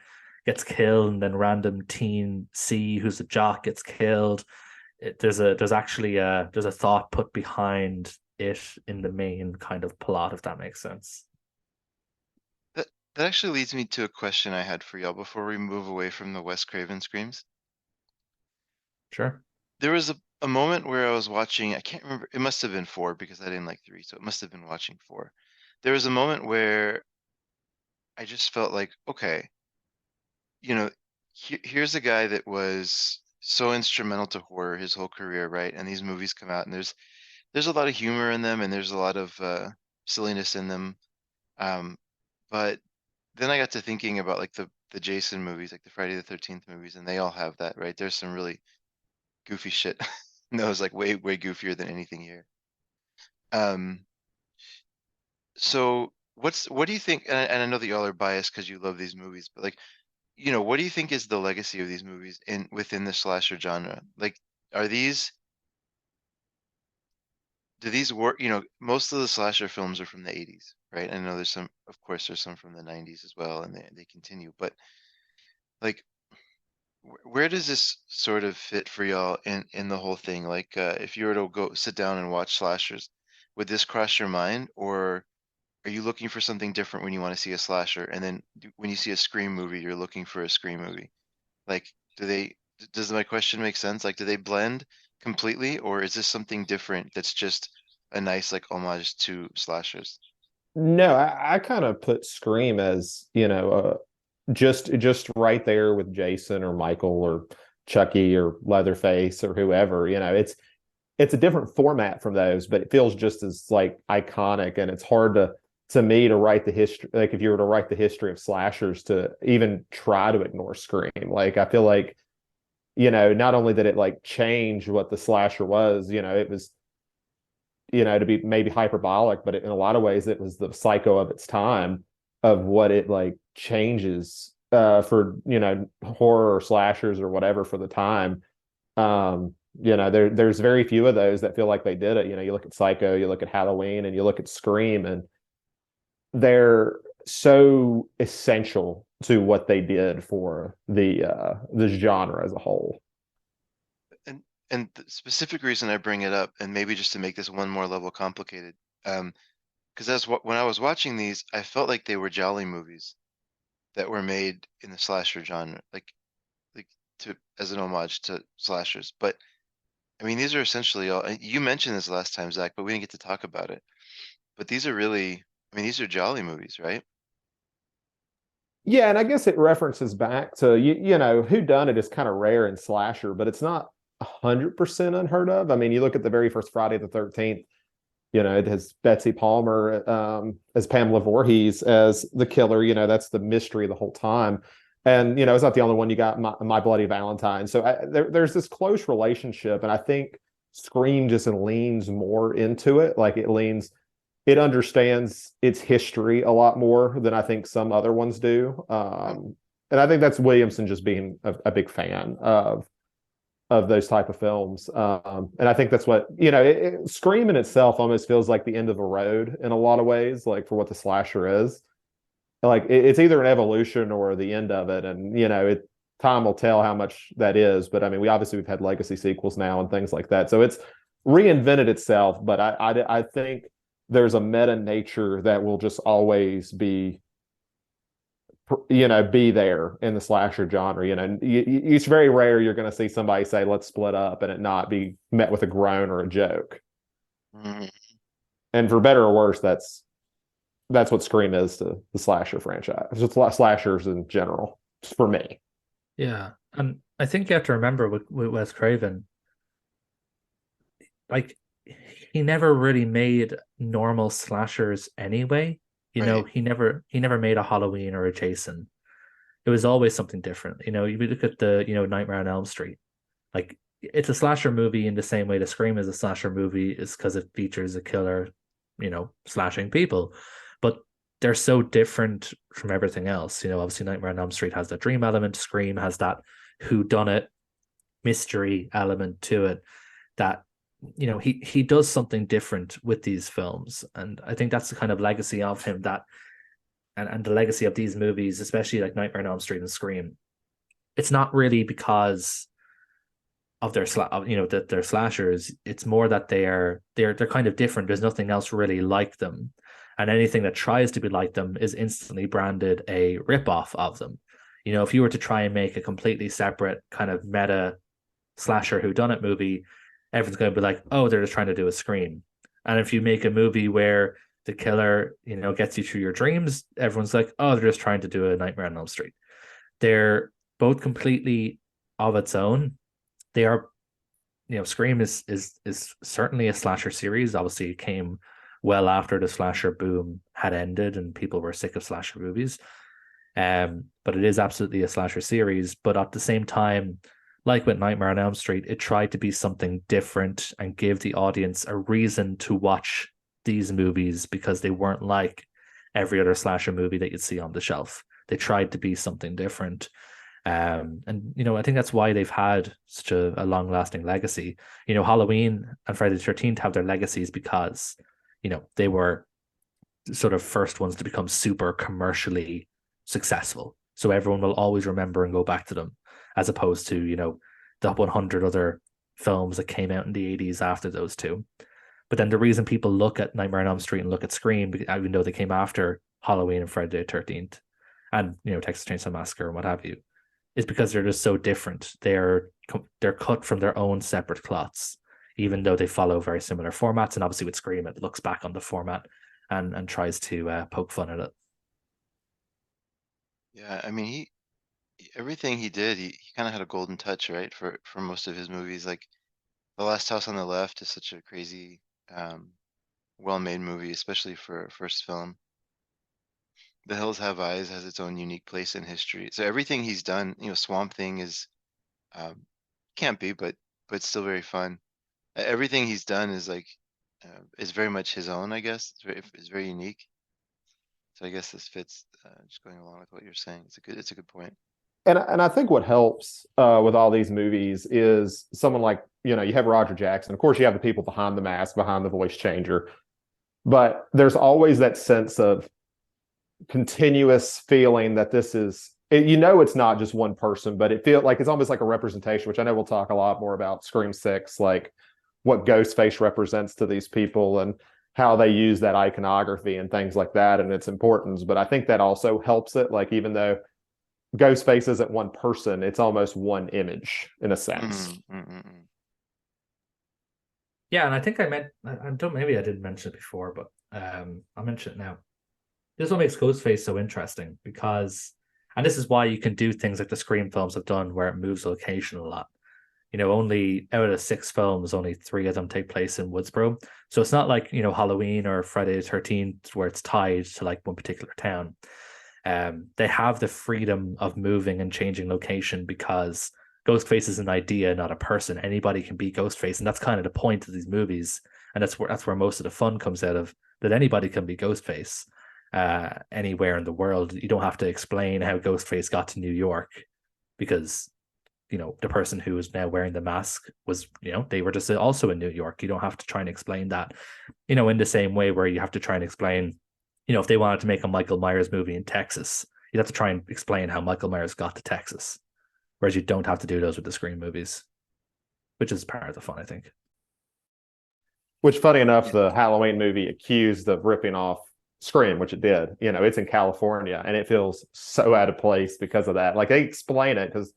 gets killed and then random teen C, who's a jock, gets killed. There's actually there's a thought put behind it in the main kind of plot, if that makes sense. That actually leads me to a question I had for y'all before we move away from the Wes Craven screams. Sure. There was a moment where I was watching, I can't remember, it must have been 4 because I didn't like 3, so it must have been watching 4. There was a moment where I just felt like, okay, here's a guy that was so instrumental to horror his whole career, right? And these movies come out and there's a lot of humor in them and there's a lot of silliness in them. But then I got to thinking about like the Jason movies, like the Friday the 13th movies, and they all have that, right? There's some really goofy shit. No, it's like way, way goofier than anything here. Um, so what do you think? And I know that y'all are biased because you love these movies, but like, what do you think is the legacy of these movies within the slasher genre? Like, are these do these work? Most of the slasher films are from the 80s, right? I know there's some, of course, there's some from the 90s as well, and they continue, but like where does this sort of fit for y'all in the whole thing? Like, if you were to go sit down and watch slashers, would this cross your mind, or are you looking for something different when you want to see a slasher, and then when you see a Scream movie, you're looking for a Scream movie? Like, does my question make sense? Like, do they blend completely, or is this something different that's just a nice like homage to slashers? No, I kind of put Scream as, just right there with Jason or Michael or Chucky or Leatherface or whoever. It's a different format from those, but it feels just as like iconic. And it's hard to me to write the history. Like, if you were to write the history of slashers, to even try to ignore Scream. Like, I feel like, not only did it like change what the slasher was, it was, to be maybe hyperbolic, but in a lot of ways it was the psycho of its time, of what it like changes for, horror or slashers or whatever for the time. There's very few of those that feel like they did it. You look at Psycho, you look at Halloween, and you look at Scream, and they're so essential to what they did for the genre as a whole. And the specific reason I bring it up, and maybe just to make this one more level complicated, because when I was watching these, I felt like they were jolly movies that were made in the slasher genre, like to as an homage to slashers. But I mean, these are essentially all. And you mentioned this last time, Zach, but we didn't get to talk about it. But these are really, I mean, these are jolly movies, right? Yeah, and I guess it references back to who done it is kind of rare in slasher, but it's not 100% unheard of. I mean, you look at the very first Friday the 13th, it has Betsy Palmer as Pamela Voorhees as the killer. That's the mystery the whole time. And it's not the only one. You got My Bloody Valentine. So there's this close relationship, and I think Scream just leans more into it. Like, it understands its history a lot more than I think some other ones do. And I think that's Williamson just being a big fan of those type of films. And I think that's what, Scream in itself almost feels like the end of the road in a lot of ways, like for what the slasher is. Like it's either an evolution or the end of it. And, time will tell how much that is. But I mean, we've had legacy sequels now and things like that. So it's reinvented itself. But I think there's a meta nature that will just always be there in the slasher genre. It's very rare you're going to see somebody say, let's split up, and it not be met with a groan or a joke. Mhm. And for better or worse, that's what Scream is to the slasher franchise. It's slashers in general, for me. Yeah. And I think you have to remember with Wes Craven, like he never really made normal slashers anyway. Right. He never made a Halloween or a Jason. It was always something different. You look at the, Nightmare on Elm Street. Like it's a slasher movie in the same way the Scream is a slasher movie, is because it features a killer, slashing people. But they're so different from everything else. Obviously Nightmare on Elm Street has that dream element, Scream has that whodunit mystery element to it, that he does something different with these films. And I think that's the kind of legacy of him, that and the legacy of these movies, especially like Nightmare on Elm Street and Scream. It's not really because of their that they're slashers. It's more that they're kind of different. There's nothing else really like them, and anything that tries to be like them is instantly branded a ripoff of them. If you were to try and make a completely separate kind of meta slasher whodunit movie, everyone's going to be like, oh, they're just trying to do a Scream. And if you make a movie where the killer, gets you through your dreams, everyone's like, oh, they're just trying to do a Nightmare on Elm Street. They're both completely of its own. They are, Scream is certainly a slasher series. Obviously, it came well after the slasher boom had ended and people were sick of slasher movies. But it is absolutely a slasher series. But at the same time, like with Nightmare on Elm Street, it tried to be something different and give the audience a reason to watch these movies, because they weren't like every other slasher movie that you'd see on the shelf. They tried to be something different. And I think that's why they've had such a long-lasting legacy. Halloween and Friday the 13th have their legacies because, they were sort of first ones to become super commercially successful. So everyone will always remember and go back to them, as opposed to, the 100 other films that came out in the 80s after those two. But then the reason people look at Nightmare on Elm Street and look at Scream, even though they came after Halloween and Friday the 13th and, Texas Chainsaw Massacre and what have you, is because they're just so different. They're cut from their own separate cloths, even though they follow very similar formats. And obviously with Scream, it looks back on the format and tries to poke fun at it. Yeah, I mean, everything he did, he kind of had a golden touch, right? For most of his movies, like The Last House on the Left is such a crazy, well-made movie, especially for a first film. The Hills Have Eyes has its own unique place in history. So everything he's done, Swamp Thing is campy, but still very fun. Everything he's done is like is very much his own, I guess. It's very unique. So I guess this fits. Just going along with what you're saying, it's a good point. And I think what helps with all these movies is someone like, you have Roger Jackson. Of course, you have the people behind the mask, behind the voice changer. But there's always that sense of continuous feeling that this is, it's not just one person, but it feels like it's almost like a representation, which I know we'll talk a lot more about Scream 6, like what Ghostface represents to these people and how they use that iconography and things like that and its importance. But I think that also helps it. Like, even though Ghostface isn't one person, it's almost one image in a sense. Yeah, and I think maybe I didn't mention it before, but I'll mention it now. This is what makes Ghostface so interesting, because, and this is why you can do things like the Scream films have done, where it moves location a lot. Only out of 6 films, only 3 of them take place in Woodsboro. So it's not like, Halloween or Friday the 13th, where it's tied to like one particular town. They have the freedom of moving and changing location because Ghostface is an idea, not a person. Anybody can be Ghostface, and that's kind of the point of these movies. And that's where most of the fun comes out of, that anybody can be Ghostface anywhere in the world. You don't have to explain how Ghostface got to New York, because you know, the person who is now wearing the mask was, you know, they were just also in New York. You don't have to try and explain that, you know, in the same way where you have to try and explain, you know, if they wanted to make a Michael Myers movie in Texas, you'd have to try and explain how Michael Myers got to Texas. Whereas you don't have to do those with the Scream movies, which is part of the fun, I think. Which, funny enough, the Halloween movie accused of ripping off Scream, which it did. You know, it's in California, and it feels so out of place because of that. Like, they explain it because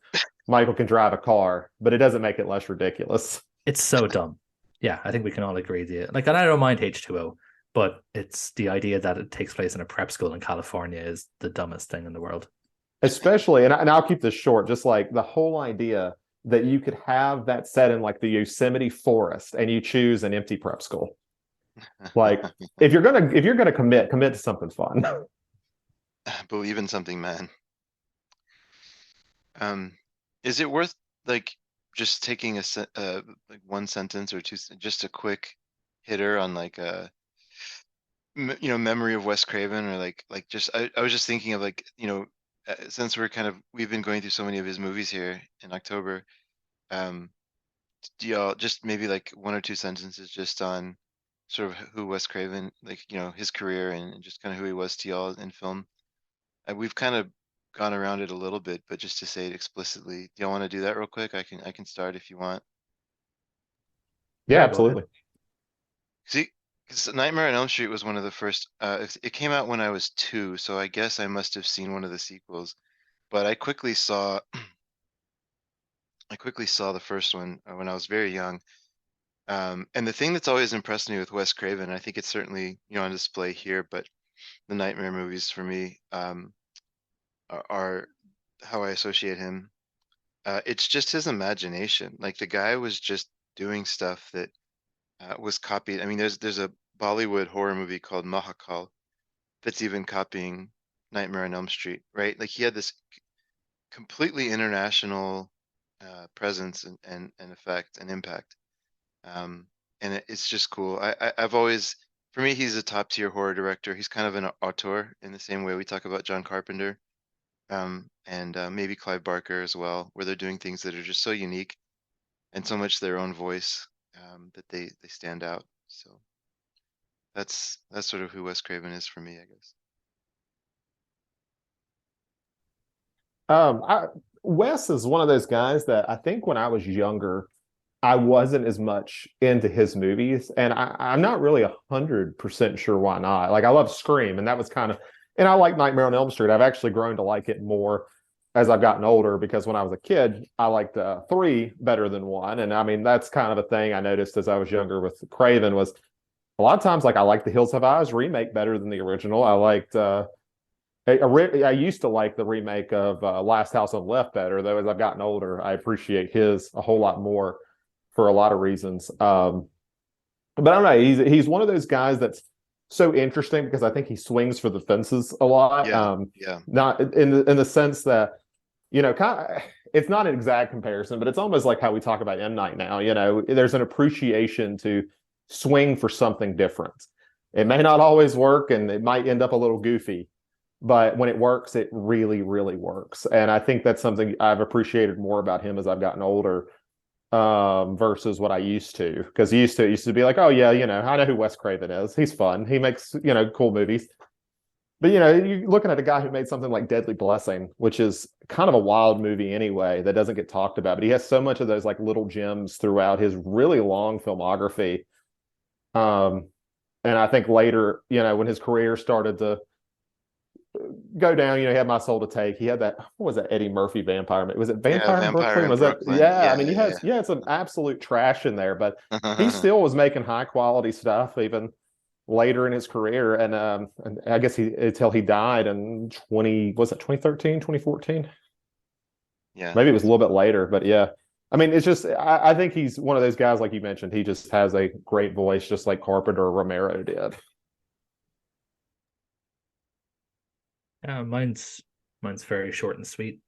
Michael can drive a car, but it doesn't make it less ridiculous. It's so dumb. Yeah, I think we can all agree. Like, and I don't mind H2O, but it's the idea that it takes place in a prep school in California is the dumbest thing in the world. Especially, and I'll keep this short, just like the whole idea that you could have that set in like the Yosemite forest and you choose an empty prep school. Like, if you're gonna commit to something fun. Believe in something, man. Is it worth like just taking like one sentence or two, just a quick hitter on like a you know, memory of Wes Craven, or like just I was just thinking of like, you know, since we've been going through so many of his movies here in October, do y'all just maybe like one or two sentences just on sort of who Wes Craven, like, you know, his career and just kind of who he was to y'all in film? We've kind of gone around it a little bit, but just to say it explicitly, do y'all want to do that real quick? I can start if you want. Yeah, Yeah, absolutely. See, because Nightmare on Elm Street was one of the first. It came out when I was 2, so I guess I must have seen one of the sequels. But I quickly saw the first one when I was very young. And the thing that's always impressed me with Wes Craven, I think it's certainly, you know, on display here, but the Nightmare movies for me are how I associate him. It's just his imagination. Like, the guy was just doing stuff that was copied. I mean, there's a Bollywood horror movie called Mahakal that's even copying Nightmare on Elm Street, right? Like, he had this completely international presence and effect and impact. And it's just cool. I've always, for me, he's a top tier horror director. He's kind of an auteur in the same way we talk about John Carpenter, and maybe Clive Barker as well, where they're doing things that are just so unique and so much their own voice, that they stand out. So that's sort of who Wes Craven is for me, I guess. Wes is one of those guys that I think when I was younger, I wasn't as much into his movies, and I'm not really 100% sure why not. Like, I love Scream, and that was kind of, and I like Nightmare on Elm Street. I've actually grown to like it more as I've gotten older, because when I was a kid, I liked 3 better than 1. And I mean, that's kind of a thing I noticed as I was younger with Craven, was a lot of times, like, I like the Hills Have Eyes remake better than the original. I liked, I used to like the remake of Last House on the Left better, though as I've gotten older, I appreciate his a whole lot more for a lot of reasons. But I don't know, he's one of those guys that's so interesting because I think he swings for the fences a lot. Yeah. Not in the sense that, you know, it's not an exact comparison, but it's almost like how we talk about M. Night now. You know, there's an appreciation to swing for something different. It may not always work, and it might end up a little goofy, but when it works, it really, really works. And I think that's something I've appreciated more about him as I've gotten older, versus what I used to. Because it used to be like, oh yeah, you know, I know who Wes Craven is. He's fun. He makes, you know, cool movies. But, you know, you're looking at a guy who made something like Deadly Blessing, which is kind of a wild movie anyway, that doesn't get talked about. But he has so much of those like little gems throughout his really long filmography. And I think later, you know, when his career started to go down, you know, he had My Soul to Take. He had that, what was that Eddie Murphy vampire? Was it Vampire in Brooklyn? Was that? Yeah, I mean, he had some absolute trash in there, but he still was making high quality stuff even later in his career. And I guess until he died in 2013, 2014? Yeah. Maybe it was a little bit later, but yeah. I mean, it's just, I think he's one of those guys, like you mentioned, he just has a great voice, just like Carpenter or Romero did. Yeah, mine's very short and sweet.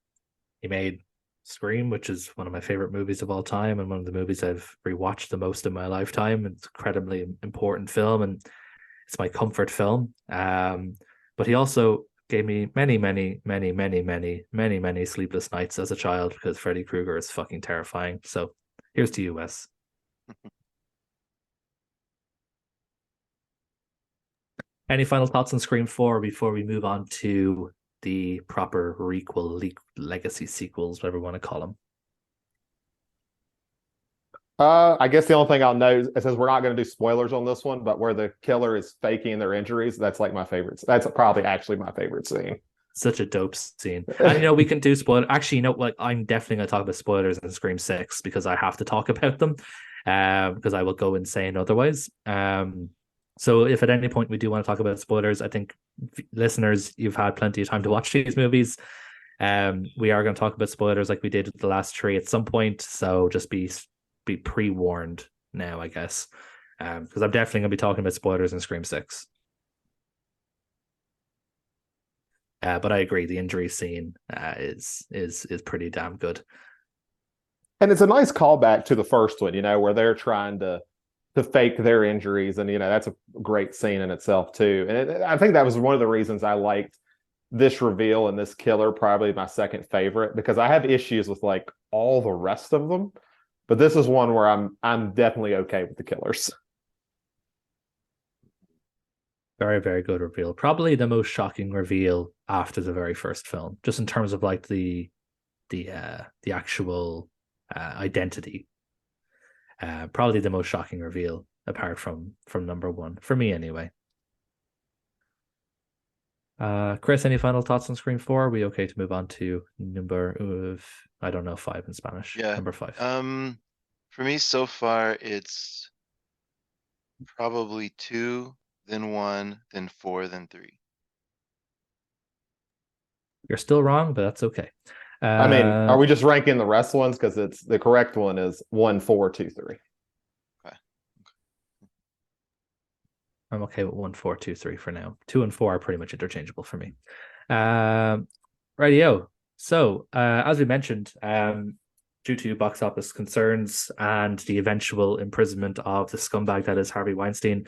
He made Scream, which is one of my favorite movies of all time, and one of the movies I've rewatched the most in my lifetime. It's an incredibly important film, and it's my comfort film. But he also gave me many, many, many, many, many, many, many sleepless nights as a child because Freddy Krueger is fucking terrifying. So here's to you, Wes. Any final thoughts on Scream 4 before we move on to the proper legacy sequels, whatever you want to call them? I guess the only thing I'll note, it says we're not going to do spoilers on this one, but where the killer is faking their injuries, that's like my favorite. That's probably actually my favorite scene. Such a dope scene. And we can do spoilers. Actually, I'm definitely going to talk about spoilers in Scream 6 because I have to talk about them because I will go insane otherwise. So if at any point we do want to talk about spoilers, I think listeners, you've had plenty of time to watch these movies. We are going to talk about spoilers like we did with the last three at some point. So just be pre-warned now, I guess, because I'm definitely going to be talking about spoilers in Scream 6. But I agree, the injury scene is pretty damn good, and it's a nice callback to the first one, where they're trying to fake their injuries, and that's a great scene in itself too. And I think that was one of the reasons I liked this reveal and this killer, probably my second favorite, because I have issues with like all the rest of them. But this is one where I'm definitely okay with the killers. Very, very good reveal. Probably the most shocking reveal after the very first film, just in terms of like the actual identity. Probably the most shocking reveal apart from number one for me, anyway. Chris, any final thoughts on Scream 4? Are we okay to move on to number 5 in Spanish? Yeah. Number 5. For me so far, it's probably 2, then 1, then 4, then 3. You're still wrong, but that's okay. I mean, are we just ranking the rest ones? Because it's the correct one is 1, 4, 2, 3. Okay. I'm okay with 1, 4, 2, 3 for now. 2 and 4 are pretty much interchangeable for me. Rightio. So, as we mentioned, due to box office concerns and the eventual imprisonment of the scumbag that is Harvey Weinstein,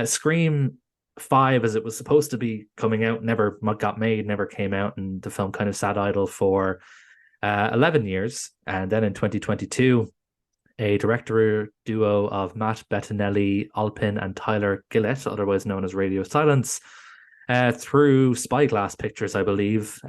Scream 5, as it was supposed to be coming out, never got made, never came out, and the film kind of sat idle for 11 years. And then in 2022, a director duo of Matt Bettinelli, Alpin, and Tyler Gillett, otherwise known as Radio Silence, through Spyglass Pictures, I believe,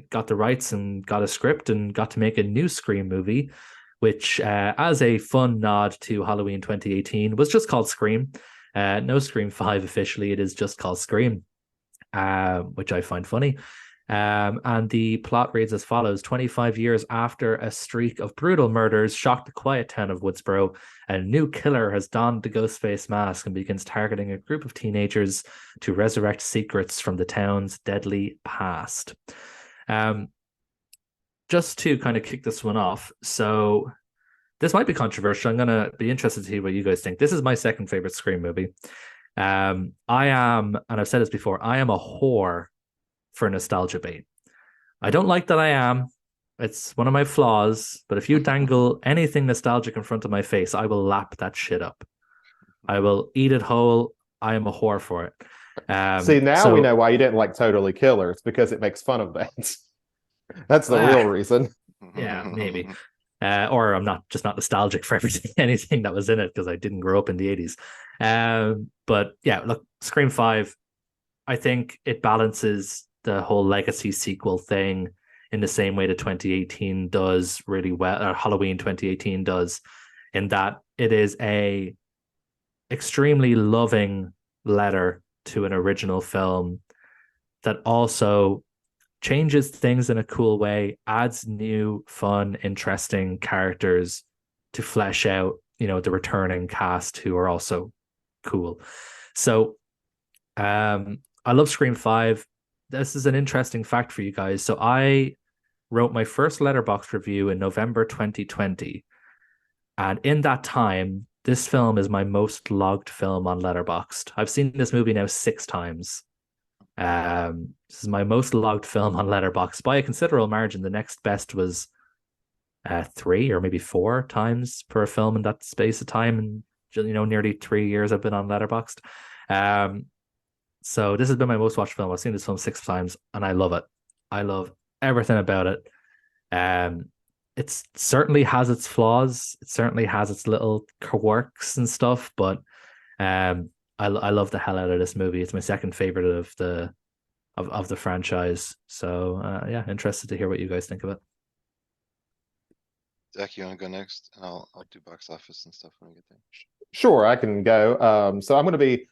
got the rights and got a script and got to make a new Scream movie, which, as a fun nod to Halloween 2018, was just called Scream. No Scream 5 officially, it is just called Scream, which I find funny. And the plot reads as follows: 25 years after a streak of brutal murders shocked the quiet town of Woodsboro, a new killer has donned the Ghostface mask and begins targeting a group of teenagers to resurrect secrets from the town's deadly past. Just to kind of kick this one off, so this might be controversial. I'm going to be interested to hear what you guys think. This is my second favorite Scream movie. I am, and I've said this before, I am a whore for nostalgia bait. I don't like that I am. It's one of my flaws, but if you dangle anything nostalgic in front of my face, I will lap that shit up. I will eat it whole. I am a whore for it. See, now we know why you didn't like Totally Killer. It's because it makes fun of that. That's the real reason. Yeah, maybe. Or I'm not nostalgic for anything that was in it because I didn't grow up in the 80s. But yeah, look, Scream 5, I think it balances the whole legacy sequel thing in the same way that 2018 does really well, or Halloween 2018 does, in that it is a extremely loving letter to an original film that also changes things in a cool way, adds new, fun, interesting characters to flesh out, the returning cast who are also cool. So I love Scream 5. This is an interesting fact for you guys. So I wrote my first Letterboxd review in November 2020. And in that time, this film is my most logged film on Letterboxd. I've seen this movie now 6 times. This is my most logged film on Letterboxd by a considerable margin. The next best was 3 or maybe 4 times per film in that space of time. And nearly 3 years I've been on Letterboxd. So this has been my most watched film. I've seen this film 6 times, and I love it. I love everything about it. Um, it certainly has its flaws. It certainly has its little quirks and stuff, but I love the hell out of this movie. It's my second favorite of the franchise. So yeah, interested to hear what you guys think of it. Zach, you wanna go next? And I'll do box office and stuff when we get there. Sure, I can go. So I'm going to be.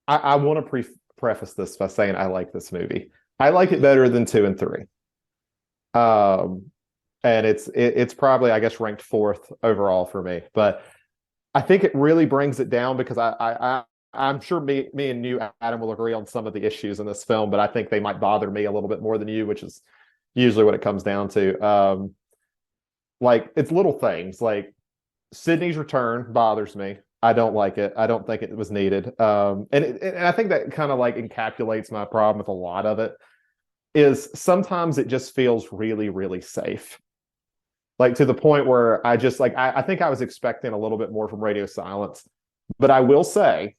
I want to preface this by saying I like this movie. I like it better than 2 and 3. And it's probably, I guess, ranked 4th overall for me. But I think it really brings it down because I'm sure me and you, Adam, will agree on some of the issues in this film, but I think they might bother me a little bit more than you, which is usually what it comes down to. Like it's little things like Sydney's return bothers me. I don't like it. I don't think it was needed. And I think that kind of like encapsulates my problem with a lot of it is sometimes it just feels really, really safe. Like to the point where I just like, I think I was expecting a little bit more from Radio Silence, but I will say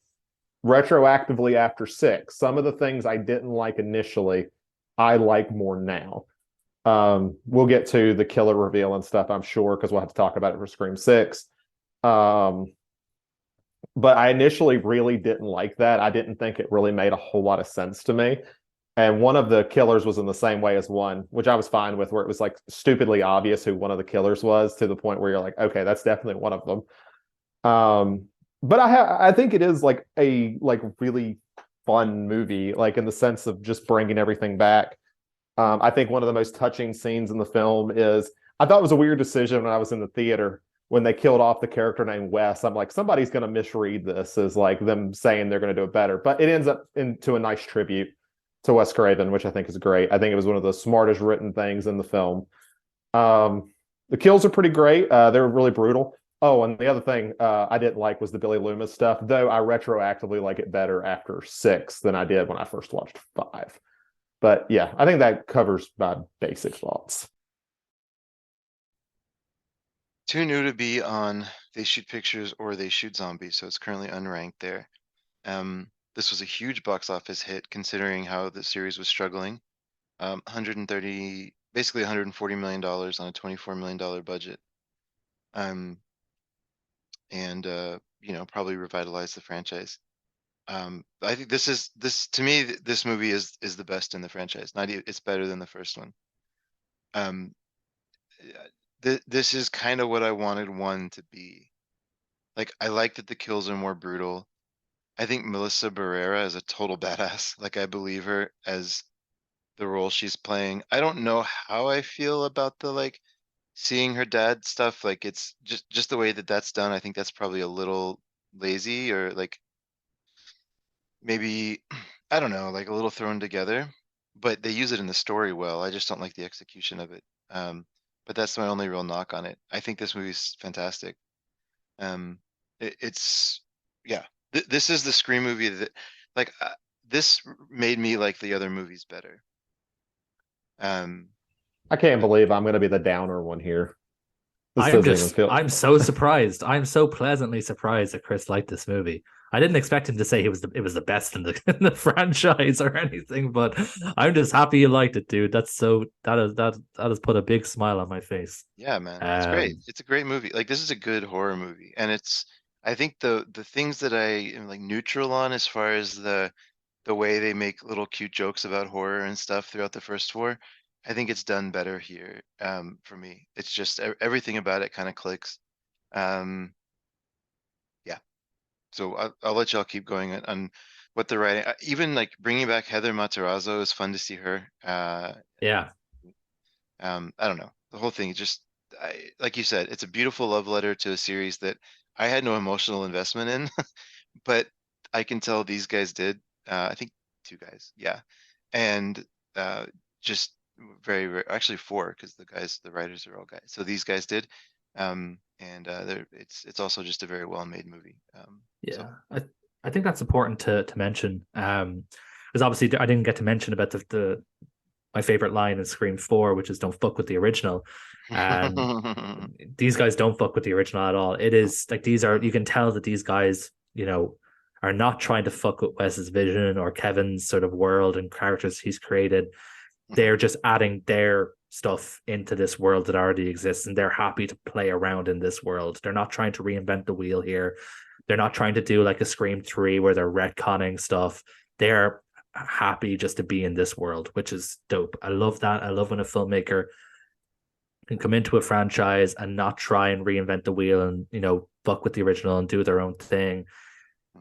retroactively after 6, some of the things I didn't like initially, I like more now. We'll get to the killer reveal and stuff, I'm sure, because we'll have to talk about it for Scream 6. But I initially really didn't like that. I didn't think it really made a whole lot of sense to me. And one of the killers was in the same way as 1, which I was fine with, where it was like stupidly obvious who one of the killers was to the point where you're like, okay, that's definitely one of them. But I think it is like a really fun movie, like in the sense of just bringing everything back. I think one of the most touching scenes in the film is, I thought it was a weird decision when I was in the theater when they killed off the character named Wes. I'm like, somebody's going to misread this as like them saying they're going to do it better. But it ends up into a nice tribute to Wes Craven, which I think is great. I think it was one of the smartest written things in the film. The kills are pretty great. They're really brutal. Oh, and the other thing I didn't like was the Billy Loomis stuff, though I retroactively like it better after 6 than I did when I first watched 5. But yeah, I think that covers my basic thoughts. Too new to be on They Shoot Pictures or They Shoot Zombies, so it's currently unranked there. This was a huge box office hit considering how the series was struggling. 130, basically $140 million on a $24 million budget. And you know, probably revitalized the franchise. I think this to me, this movie is the best in the franchise. It's better than the first one. This is kind of what I wanted 1 to be. Like, I like that the kills are more brutal. I think Melissa Barrera is a total badass. Like, I believe her as the role she's playing. I don't know how I feel about the like seeing her dad stuff. Like, it's just the way that that's done. I think that's probably a little lazy, or like maybe I don't know, like a little thrown together. But they use it in the story well. I just don't like the execution of it. But that's my only real knock on it. I think this movie's fantastic. It's yeah. This is the Scream movie that, like, this made me like the other movies better. I can't believe I'm going to be the downer one here. I'm so surprised. I'm so pleasantly surprised that Chris liked this movie. I didn't expect him to say it was the best in the franchise or anything, but I'm just happy you liked it, dude. That has put a big smile on my face. Yeah, man, it's great. It's a great movie. Like, this is a good horror movie, and I think the things that I am like neutral on, as far as the way they make little cute jokes about horror and stuff throughout the first 4, I think it's done better here. For me, it's just everything about it kind of clicks. Yeah. So I'll let y'all keep going on what they're writing. Even like bringing back Heather Matarazzo is fun to see her. Yeah. I don't know. The whole thing just, like you said, it's a beautiful love letter to a series that I had no emotional investment in, but I can tell these guys did. I think 2 guys, yeah, and just very, very, actually 4, because the writers are all guys. So these guys did, and it's also just a very well made movie. Yeah, so. I think that's important to mention, because obviously I didn't get to mention about the my favorite line in Scream 4, which is "Don't fuck with the original." These guys don't fuck with the original at all. It is like you can tell that these guys, you know, are not trying to fuck with Wes's vision or Kevin's sort of world and characters he's created. They're just adding their stuff into this world that already exists, and they're happy to play around in this world. They're not trying to reinvent the wheel here. They're not trying to do like a Scream 3 where they're retconning stuff. They're happy just to be in this world, which is dope. I love that. I love when a filmmaker can come into a franchise and not try and reinvent the wheel and, you know, fuck with the original and do their own thing.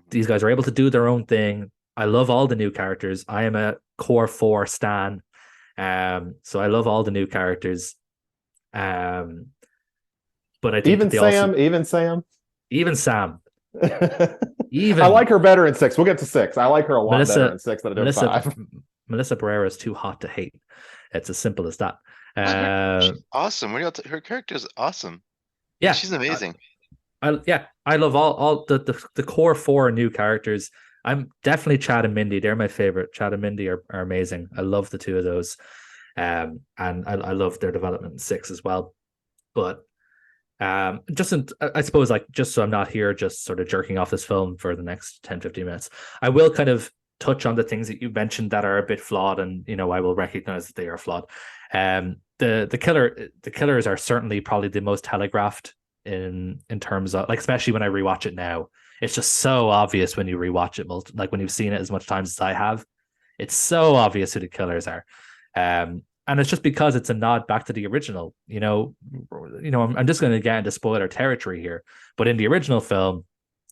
These guys are able to do their own thing. I love all the new characters. I am a core 4 stan. So I love all the new characters. But I think even Sam, even Sam. I like her better in 6. We'll get to 6. I like her a lot better in 6 than I do in 5. Melissa Barrera is too hot to hate. It's as simple as that. She's awesome. Her character is awesome. Yeah, she's amazing. I love all the core 4 new characters. I'm definitely Chad and Mindy. They're my favorite. Chad and Mindy are amazing. I love the two of those. And I love their development in 6 as well. But I suppose, like, just so I'm not here just sort of jerking off this film for the next 10-15 minutes, I will kind of touch on the things that you mentioned that are a bit flawed, and, you know, I will recognize that they are flawed. The killers are certainly probably the most telegraphed in terms of, like, especially when I rewatch it now. It's just so obvious when you rewatch it, like when you've seen it as much times as I have. It's so obvious who the killers are. And it's just because it's a nod back to the original. You know, I'm just going to get into spoiler territory here, but in the original film,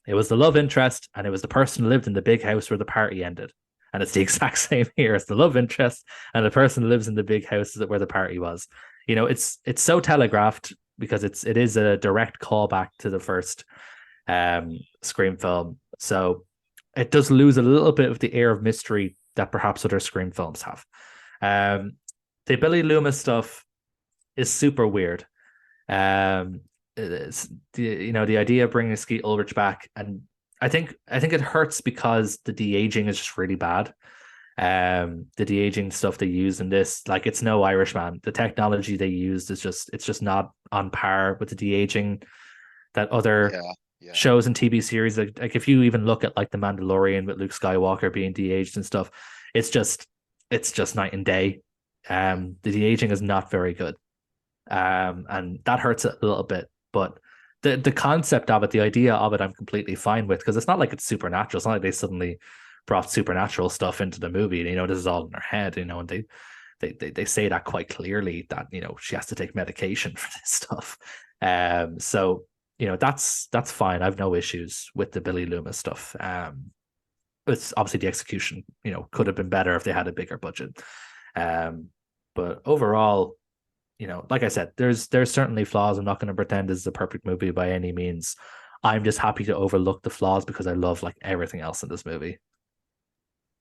it was the love interest and it was the person who lived in the big house where the party ended. And it's the exact same here. It's the love interest and the person who lives in the big house where the party was. You know, it's so telegraphed because it is a direct callback to the first Scream film. So it does lose a little bit of the air of mystery that perhaps other Scream films have. The Billy Loomis stuff is super weird. It's the idea of bringing Skeet Ulrich back, and I think it hurts because the de-aging is just really bad. The de-aging stuff they use in this, like, it's no Irishman. The technology they used is just not on par with the de-aging that other shows and TV series. Like if you even look at like The Mandalorian with Luke Skywalker being de-aged and stuff, it's just night and day. The de-aging is not very good. And that hurts it a little bit, but the concept of it, the idea of it, I'm completely fine with, because it's not like it's supernatural. It's not like they suddenly brought supernatural stuff into the movie. You know, this is all in their head, you know, and they say that quite clearly, that, you know, she has to take medication for this stuff. So, you know, that's fine. I've no issues with the Billy Loomis stuff. It's obviously the execution, you know, could have been better if they had a bigger budget. But overall, you know, like I said, there's certainly flaws. I'm not going to pretend this is a perfect movie by any means. I'm just happy to overlook the flaws because I love like everything else in this movie.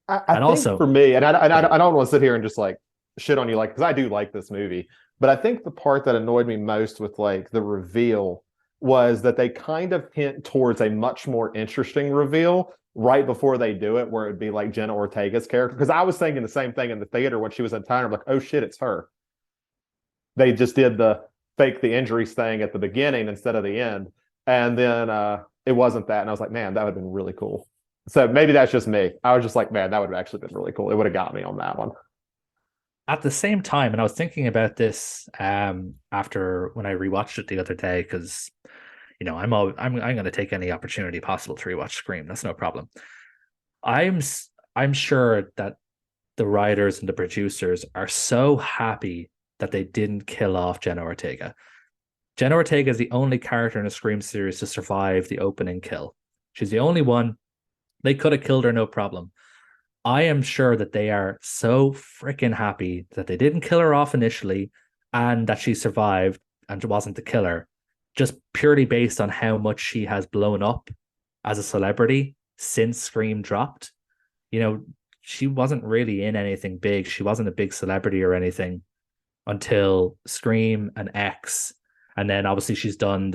I think also, for me, and I don't want to sit here and just like shit on you, like, because I do like this movie, but I think the part that annoyed me most with like the reveal was that they kind of hint towards a much more interesting reveal right before they do it, where it'd be like Jenna Ortega's character. Because I was thinking the same thing in the theater when she was in town. I'm like, oh shit, it's her. They just did the fake the injuries thing at the beginning instead of the end. And then it wasn't that. And I was like, man, that would have been really cool. So maybe that's just me. I was just like, man, that would have actually been really cool. It would have got me on that one. At the same time, and I was thinking about this after when I rewatched it the other day, because, you know, I'm going to take any opportunity possible to rewatch Scream. That's no problem. I'm sure that the writers and the producers are so happy that they didn't kill off Jenna Ortega. Jenna Ortega is the only character in a Scream series to survive the opening kill. She's the only one. They could have killed her, no problem. I am sure that they are so freaking happy that they didn't kill her off initially and that she survived and wasn't the killer, just purely based on how much she has blown up as a celebrity since Scream dropped. You know, she wasn't really in anything big. She wasn't a big celebrity or anything until Scream and X. And then obviously she's done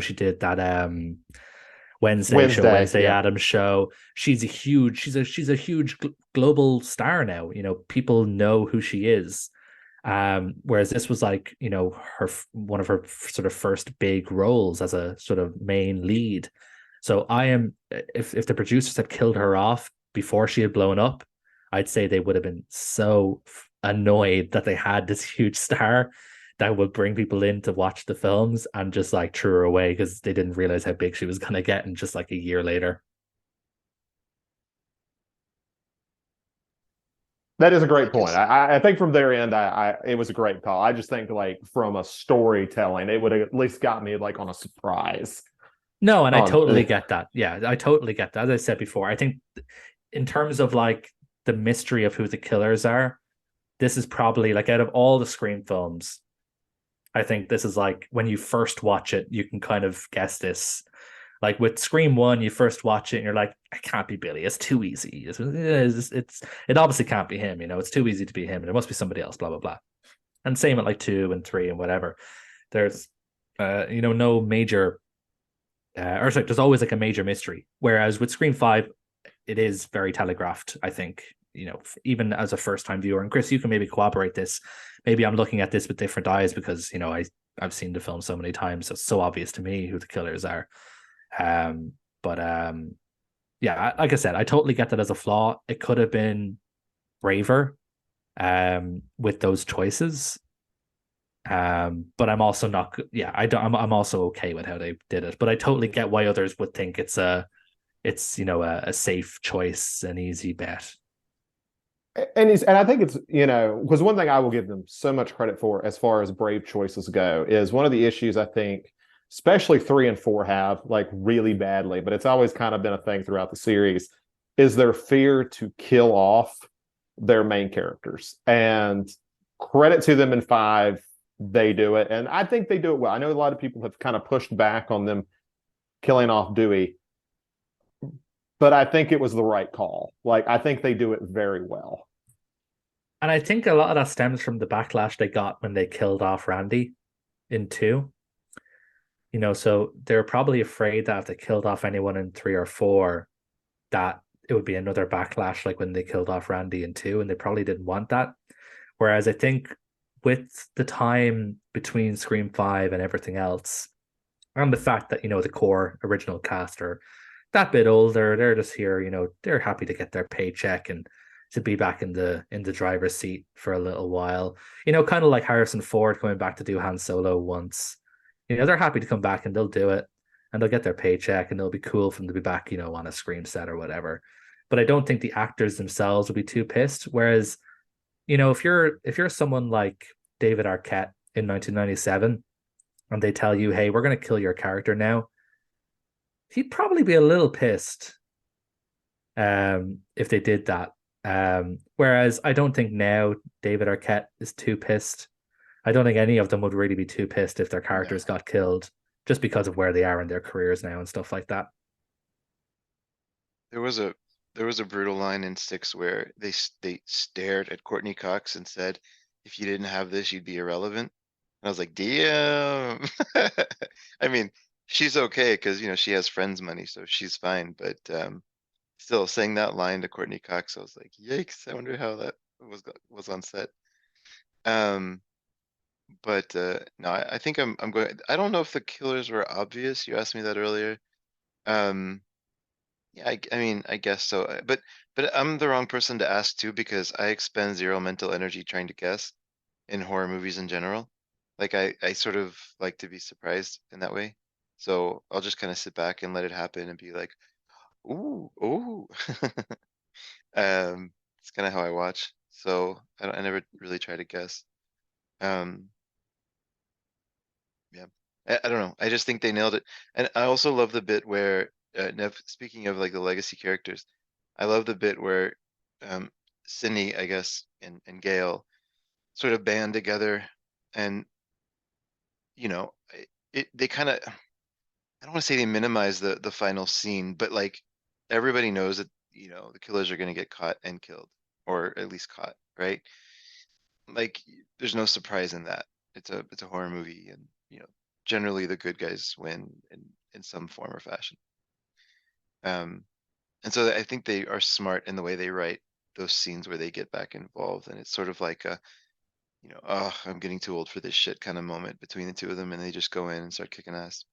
she did that Wednesday Addams show. She's a huge global star now. You know, people know who she is. Whereas this was like, you know, one of her sort of first big roles as a sort of main lead. So I am if the producers had killed her off before she had blown up, I'd say they would have been so annoyed that they had this huge star that would bring people in to watch the films and just like threw her away because they didn't realize how big she was gonna get in just like a year later. That is a I great point. guess. I think from their end, it was a great call. I just think like from a storytelling, it would have at least got me like on a surprise. No, and I On totally get that. Yeah, I totally get that. As I said before, I think in terms of like the mystery of who the killers are, this is probably like out of all the Scream films, I think this is like when you first watch it, you can kind of guess this. Like with Scream One, you first watch it and you're like, it can't be Billy. It's too easy. It obviously can't be him. You know, it's too easy to be him. And it must be somebody else. Blah blah blah. And same with like two and three and whatever. There's, no major, or sorry, there's always like a major mystery. Whereas with Scream Five, it is very telegraphed. I think even as a first time viewer, and Chris, you can maybe cooperate this. Maybe I'm looking at this with different eyes because I've seen the film so many times. So it's so obvious to me who the killers are. But yeah, like I said, I totally get that as a flaw. It could have been braver, with those choices. But I'm also not. Yeah, I don't. I'm also okay with how they did it. But I totally get why others would think it's a safe choice, an easy bet. and I think it's because one thing I will give them so much credit for as far as brave choices go is one of the issues I think especially 3 and 4 have like really badly, but it's always kind of been a thing throughout the series is their fear to kill off their main characters. And credit to them in 5, they do it, and I think they do it well. I know a lot of people have kind of pushed back on them killing off Dewey, but I think it was the right call. Like I think they do it very well. And I think a lot of that stems from the backlash they got when they killed off Randy in two. So they're probably afraid that if they killed off anyone in 3 or 4, that it would be another backlash like when they killed off Randy in two, and they probably didn't want that. Whereas I think with the time between Scream 5 and everything else, and the fact that, the core original cast are that bit older, they're just here, they're happy to get their paycheck and to be back in the driver's seat for a little while. Kind of like Harrison Ford coming back to do Han Solo once. They're happy to come back and they'll do it and they'll get their paycheck and they'll be cool for them to be back, on a screen set or whatever. But I don't think the actors themselves will be too pissed. Whereas, if you're someone like David Arquette in 1997 and they tell you, hey, we're going to kill your character now, he'd probably be a little pissed if they did that. Whereas I don't think now David Arquette is too pissed. I don't think any of them would really be too pissed if their characters No. got killed just because of where they are in their careers now and stuff like that. There was a there was a brutal line in 6 where they stared at Courtney Cox and said, "If you didn't have this, you'd be irrelevant." And I was like, "Damn." I mean, she's okay because she has friends money, so she's fine. But still saying that line to Courtney Cox, I was like, "Yikes!" I wonder how that was on set. Um, but no, I think I'm going. I don't know if the killers were obvious. You asked me that earlier. Um, yeah, I mean, I guess so. But I'm the wrong person to ask too because I expend zero mental energy trying to guess in horror movies in general. Like I sort of like to be surprised in that way. So I'll just kind of sit back and let it happen and be like, ooh, ooh. It's kind of how I watch. So I never really try to guess. Um, yeah, I don't know. I just think they nailed it. And I also love the bit where Nev, speaking of like the legacy characters, I love the bit where um Sydney, I guess, and Gail sort of band together and they kind of, I don't want to say they minimize the final scene, but like everybody knows that the killers are going to get caught and killed, or at least caught, right? Like there's no surprise in that. It's a horror movie, and generally the good guys win in some form or fashion. Um, and so I think they are smart in the way they write those scenes where they get back involved, and it's sort of like a oh, I'm getting too old for this shit kind of moment between the two of them, and they just go in and start kicking ass.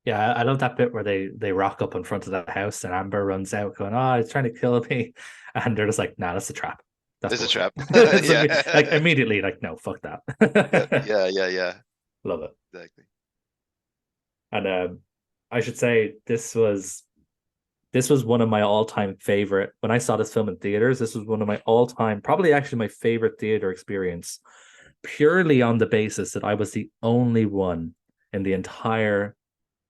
Yeah, I love that bit where they rock up in front of that house and Amber runs out going, "Oh, he's trying to kill me," and they're just like, "Nah, that's a trap. That's It's a bullshit." trap. It's like Yeah. immediately like, "No, fuck Yeah, that." yeah, yeah, yeah. Love it. Exactly. And I should say this was one of my all-time favorite. When I saw this film in theaters, this was one of my all-time, probably actually my favorite theater experience, purely on the basis that I was the only one in the entire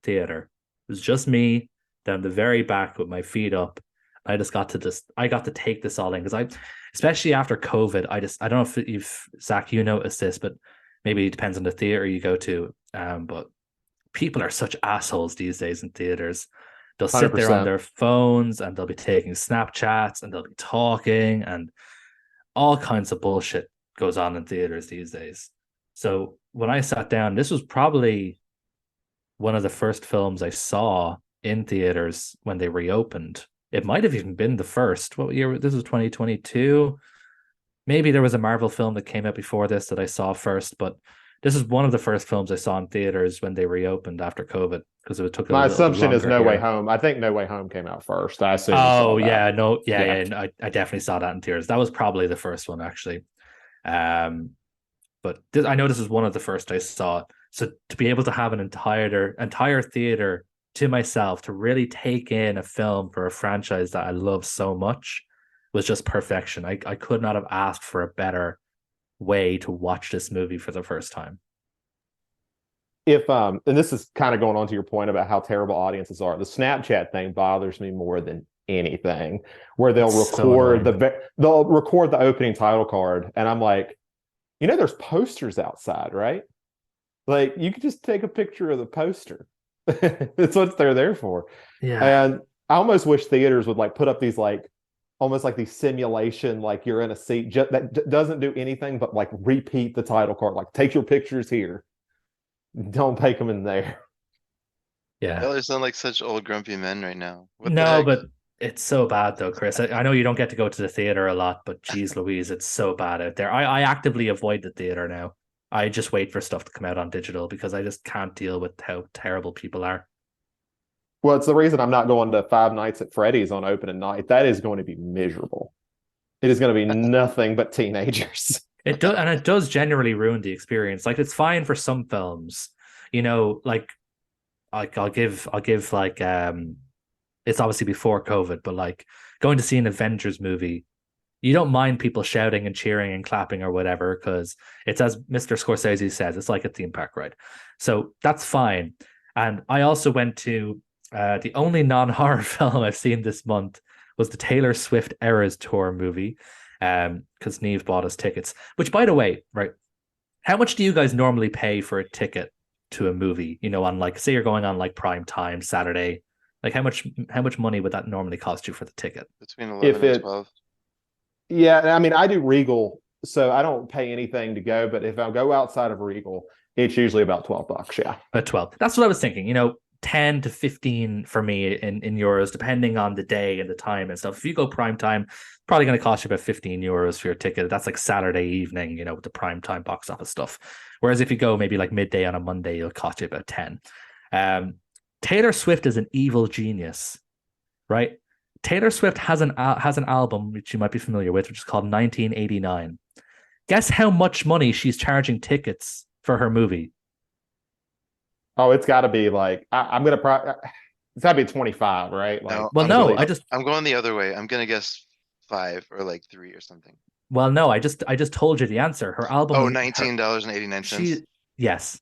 theater. It was just me down the very back with my feet up. I got to take this all in because especially after COVID, I don't know if Zach, you noticed this, but maybe it depends on the theater you go to. But people are such assholes these days in theaters. They'll sit there on 100%. their phones and they'll be taking Snapchats and they'll be talking and all kinds of bullshit goes on in theaters these days. So when I sat down, this was probably one of the first films I saw in theaters when they reopened. It might have even been the first. What year? This was 2022. Maybe there was a Marvel film that came out before this that I saw first, but this is one of the first films I saw in theaters when they reopened after COVID because it took a My little bit assumption is longer No Way here. Home. I think No Way Home came out first. I assume you saw Oh that. yeah, no, yeah, Yeah. yeah. No, I definitely saw that in theaters. That was probably the first one actually. Um, but I know this is one of the first I saw. So to be able to have an entire theater to myself to really take in a film for a franchise that I love so much was just perfection. I could not have asked for a better way to watch this movie for the first time. If and this is kind of going on to your point about how terrible audiences are. The Snapchat thing bothers me more than anything, where It's so annoying. they'll record the opening title card, and I'm like, there's posters outside, right? Like you could just take a picture of the poster. It's what they're there for. Yeah. And I almost wish theaters would like put up these like almost like these simulation, like you're in a seat that doesn't do anything but like repeat the title card, like take your pictures here, don't take them in there. Yeah. Y'all sound like such old grumpy men right now. What the No, heck? but it's so bad though, Chris. I know you don't get to go to the theater a lot, but geez Louise, it's so bad out there. I actively avoid the theater now. I just wait for stuff to come out on digital because I just can't deal with how terrible people are. Well, it's the reason I'm not going to Five Nights at Freddy's on opening night. That is going to be miserable. It is going to be nothing but teenagers. It does, and it does generally ruin the experience. Like it's fine for some films, like I'll give like it's obviously before COVID, but like going to see an Avengers movie, you don't mind people shouting and cheering and clapping or whatever because it's as Mr. Scorsese says, it's like a theme park ride. So that's fine. And I also went to the only non-horror film I've seen this month was the Taylor Swift Eras Tour movie. Because Neve bought us tickets. Which, by the way, right, how much do you guys normally pay for a ticket to a movie? On like, say you're going on like prime time Saturday, like how much money would that normally cost you for the ticket? Between If 11 and it, 12. yeah, I mean, I do Regal, so I don't pay anything to go. But if I go outside of Regal, it's usually about $12. Yeah. At 12. That's what I was thinking. 10 to 15 for me in euros, depending on the day and the time and stuff. If you go prime time, probably going to cost you about 15 euros for your ticket. That's like Saturday evening, with the prime time box office stuff. Whereas if you go maybe like midday on a Monday, it'll cost you about 10. Taylor Swift is an evil genius, right? Taylor Swift has an album which you might be familiar with, which is called 1989. Guess how much money she's charging tickets for her movie? Oh, it's got to be like I'm gonna probably it's got to be 25, right? Like No, Well, I'm no, going, I just I'm going the other way. I'm gonna guess 5 or like 3 or something. well, no, I just told you the answer. Her album Oh, was her $19.89. she yes,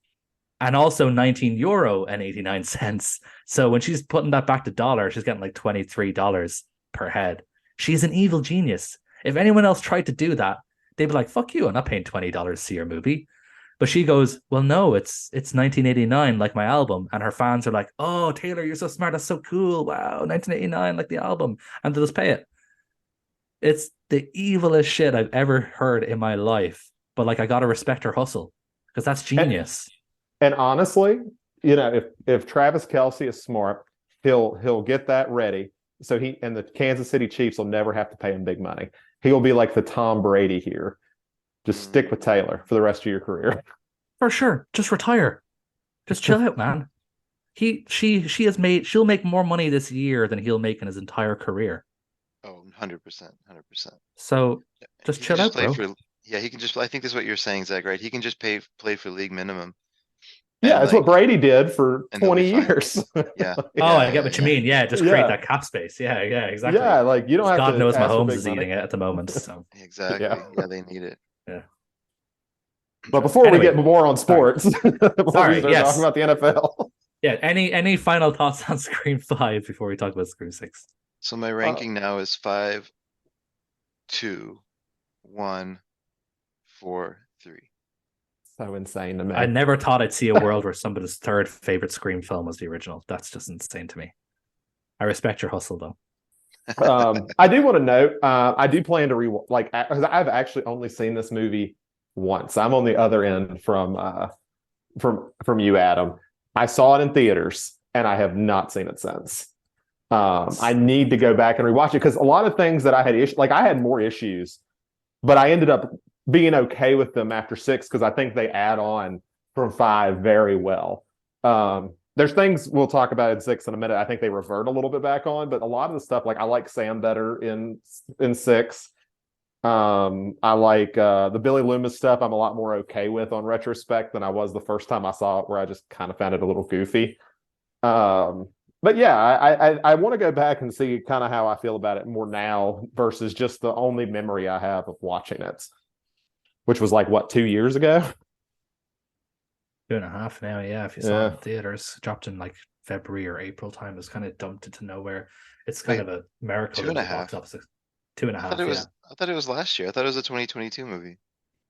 and also 19 euro and 89 cents. So when she's putting that back to dollar, she's getting like $23 per head. She's an evil genius. If anyone else tried to do that, they'd be like, "Fuck you! I'm not paying $20 to see your movie." But she goes, "Well, no, it's 1989, like my album." And her fans are like, "Oh, Taylor, you're so smart. That's so cool. Wow, 1989, like the album." And they'll just pay it. It's the evilest shit I've ever heard in my life. But like, I gotta respect her hustle because that's and, genius. and honestly, if Travis Kelce is smart, he'll get that ready. So he and the Kansas City Chiefs will never have to pay him big money. He'll be like the Tom Brady here. Just stick with Taylor for the rest of your career. For sure. Just retire. Just chill out, man. she'll make more money this year than he'll make in his entire career. Oh, 100%, 100%. So just He can chill just out, play bro. for, yeah, he can just, I think that's what you're saying, Zach, right? He can just play for league minimum Yeah, and it's what like, Brady did for and they'll be 20 fine. years. Yeah. Oh, Yeah. I get Yeah. what you Yeah. mean. Yeah, just create Yeah. that cap space. Yeah, yeah, exactly. Yeah, like you don't have God to knows ask for Mahomes big is money. eating it at the moment. So Exactly. Yeah, they need it. yeah. But before we Anyway, get more on sports, before Sorry, we start yes. talking about the NFL. Yeah. Any final thoughts on Scream 5 before we talk about Scream 6? So my ranking now is 5, 2, 1, 4, 3. So insane to me. I never thought I'd see a world where somebody's third favorite Scream film was the original. That's just insane to me. I respect your hustle though. I do want to note, I do plan to I've actually only seen this movie once. I'm on the other end from you, Adam. I saw it in theaters and I have not seen it since. I need to go back and rewatch it because a lot of things that I had I had more issues, but I ended up being okay with them after 6 because I think they add on from 5 very well. There's things we'll talk about in 6 in a minute. I think they revert a little bit back on, but a lot of the stuff, like I like Sam better in 6. I like the Billy Loomis stuff. I'm a lot more okay with on retrospect than I was the first time I saw it, where I just kind of found it a little goofy. But yeah, I want to go back and see kind of how I feel about it more now versus just the only memory I have of watching it, which was like what, 2 years ago? 2.5 now, yeah. If you saw it in theaters, dropped in like February or April time, it's kind of dumped into nowhere. It's kind of a miracle. 2.5. 2.5. I thought it was last year. I thought it was a 2022 movie.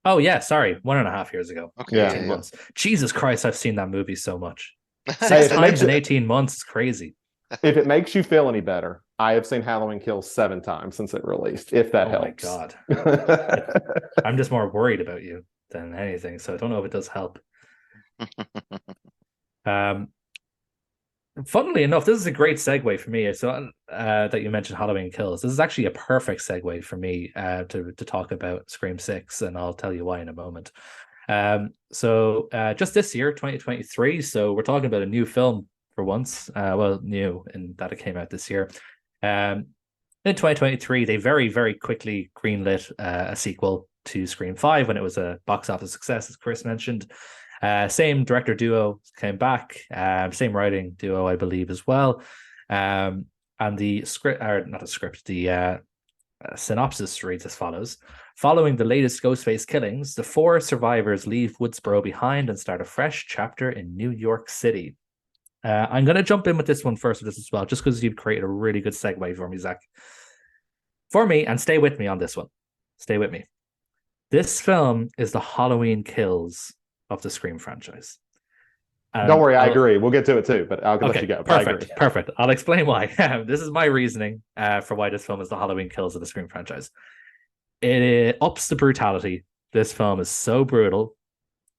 Oh yeah, sorry, 1.5 years ago. Okay, 18 months. Jesus Christ, I've seen that movie so much. Hey, 6 times in 18 months is crazy. If it makes you feel any better, I have seen Halloween Kills 7 times since it released, if that helps. Oh my God. I'm just more worried about you than anything, so I don't know if it does help. Funnily enough, this is a great segue for me. So that you mentioned Halloween Kills. This is actually a perfect segue for me to talk about Scream 6, and I'll tell you why in a moment. So just this year, 2023, so we're talking about a new film for once. Well, new in that it came out this year. In 2023, they very, very quickly greenlit a sequel to Scream 5 when it was a box office success, as Chris mentioned. Same director duo came back, same writing duo, I believe, as well. And the script, or not a script, the synopsis reads as follows. Following the latest Ghostface killings, the 4 survivors leave Woodsboro behind and start a fresh chapter in New York City. I'm going to jump in with this one first, with this as well, just because you've created a really good segue for me, Zach. For me, and stay with me on this one. Stay with me. This film is the Halloween Kills of the Scream franchise. Don't worry, I agree. We'll get to it too, but I'll let you go. Perfect. I'll explain why. This is my reasoning for why this film is the Halloween Kills of the Scream franchise. It ups the brutality. This film is so brutal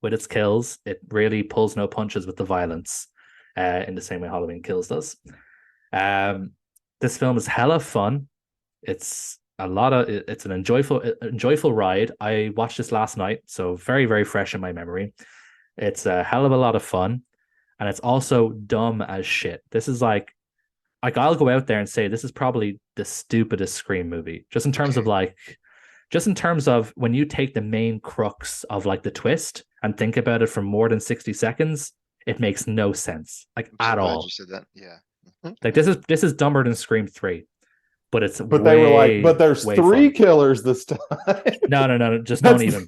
with its kills. It really pulls no punches with the violence in the same way Halloween Kills does. This film is hella fun. It's an enjoyable ride. I watched this last night, so very, very fresh in my memory. It's a hell of a lot of fun, and it's also dumb as shit. This is like I'll go out there and say this is probably the stupidest Scream movie, just in terms of when you take the main crux of like the twist and think about it for more than 60 seconds, it makes no sense, like at all. You said that, yeah. Like this is dumber than Scream 3. But they were like, but there's 3 killers this time. No, just don't even.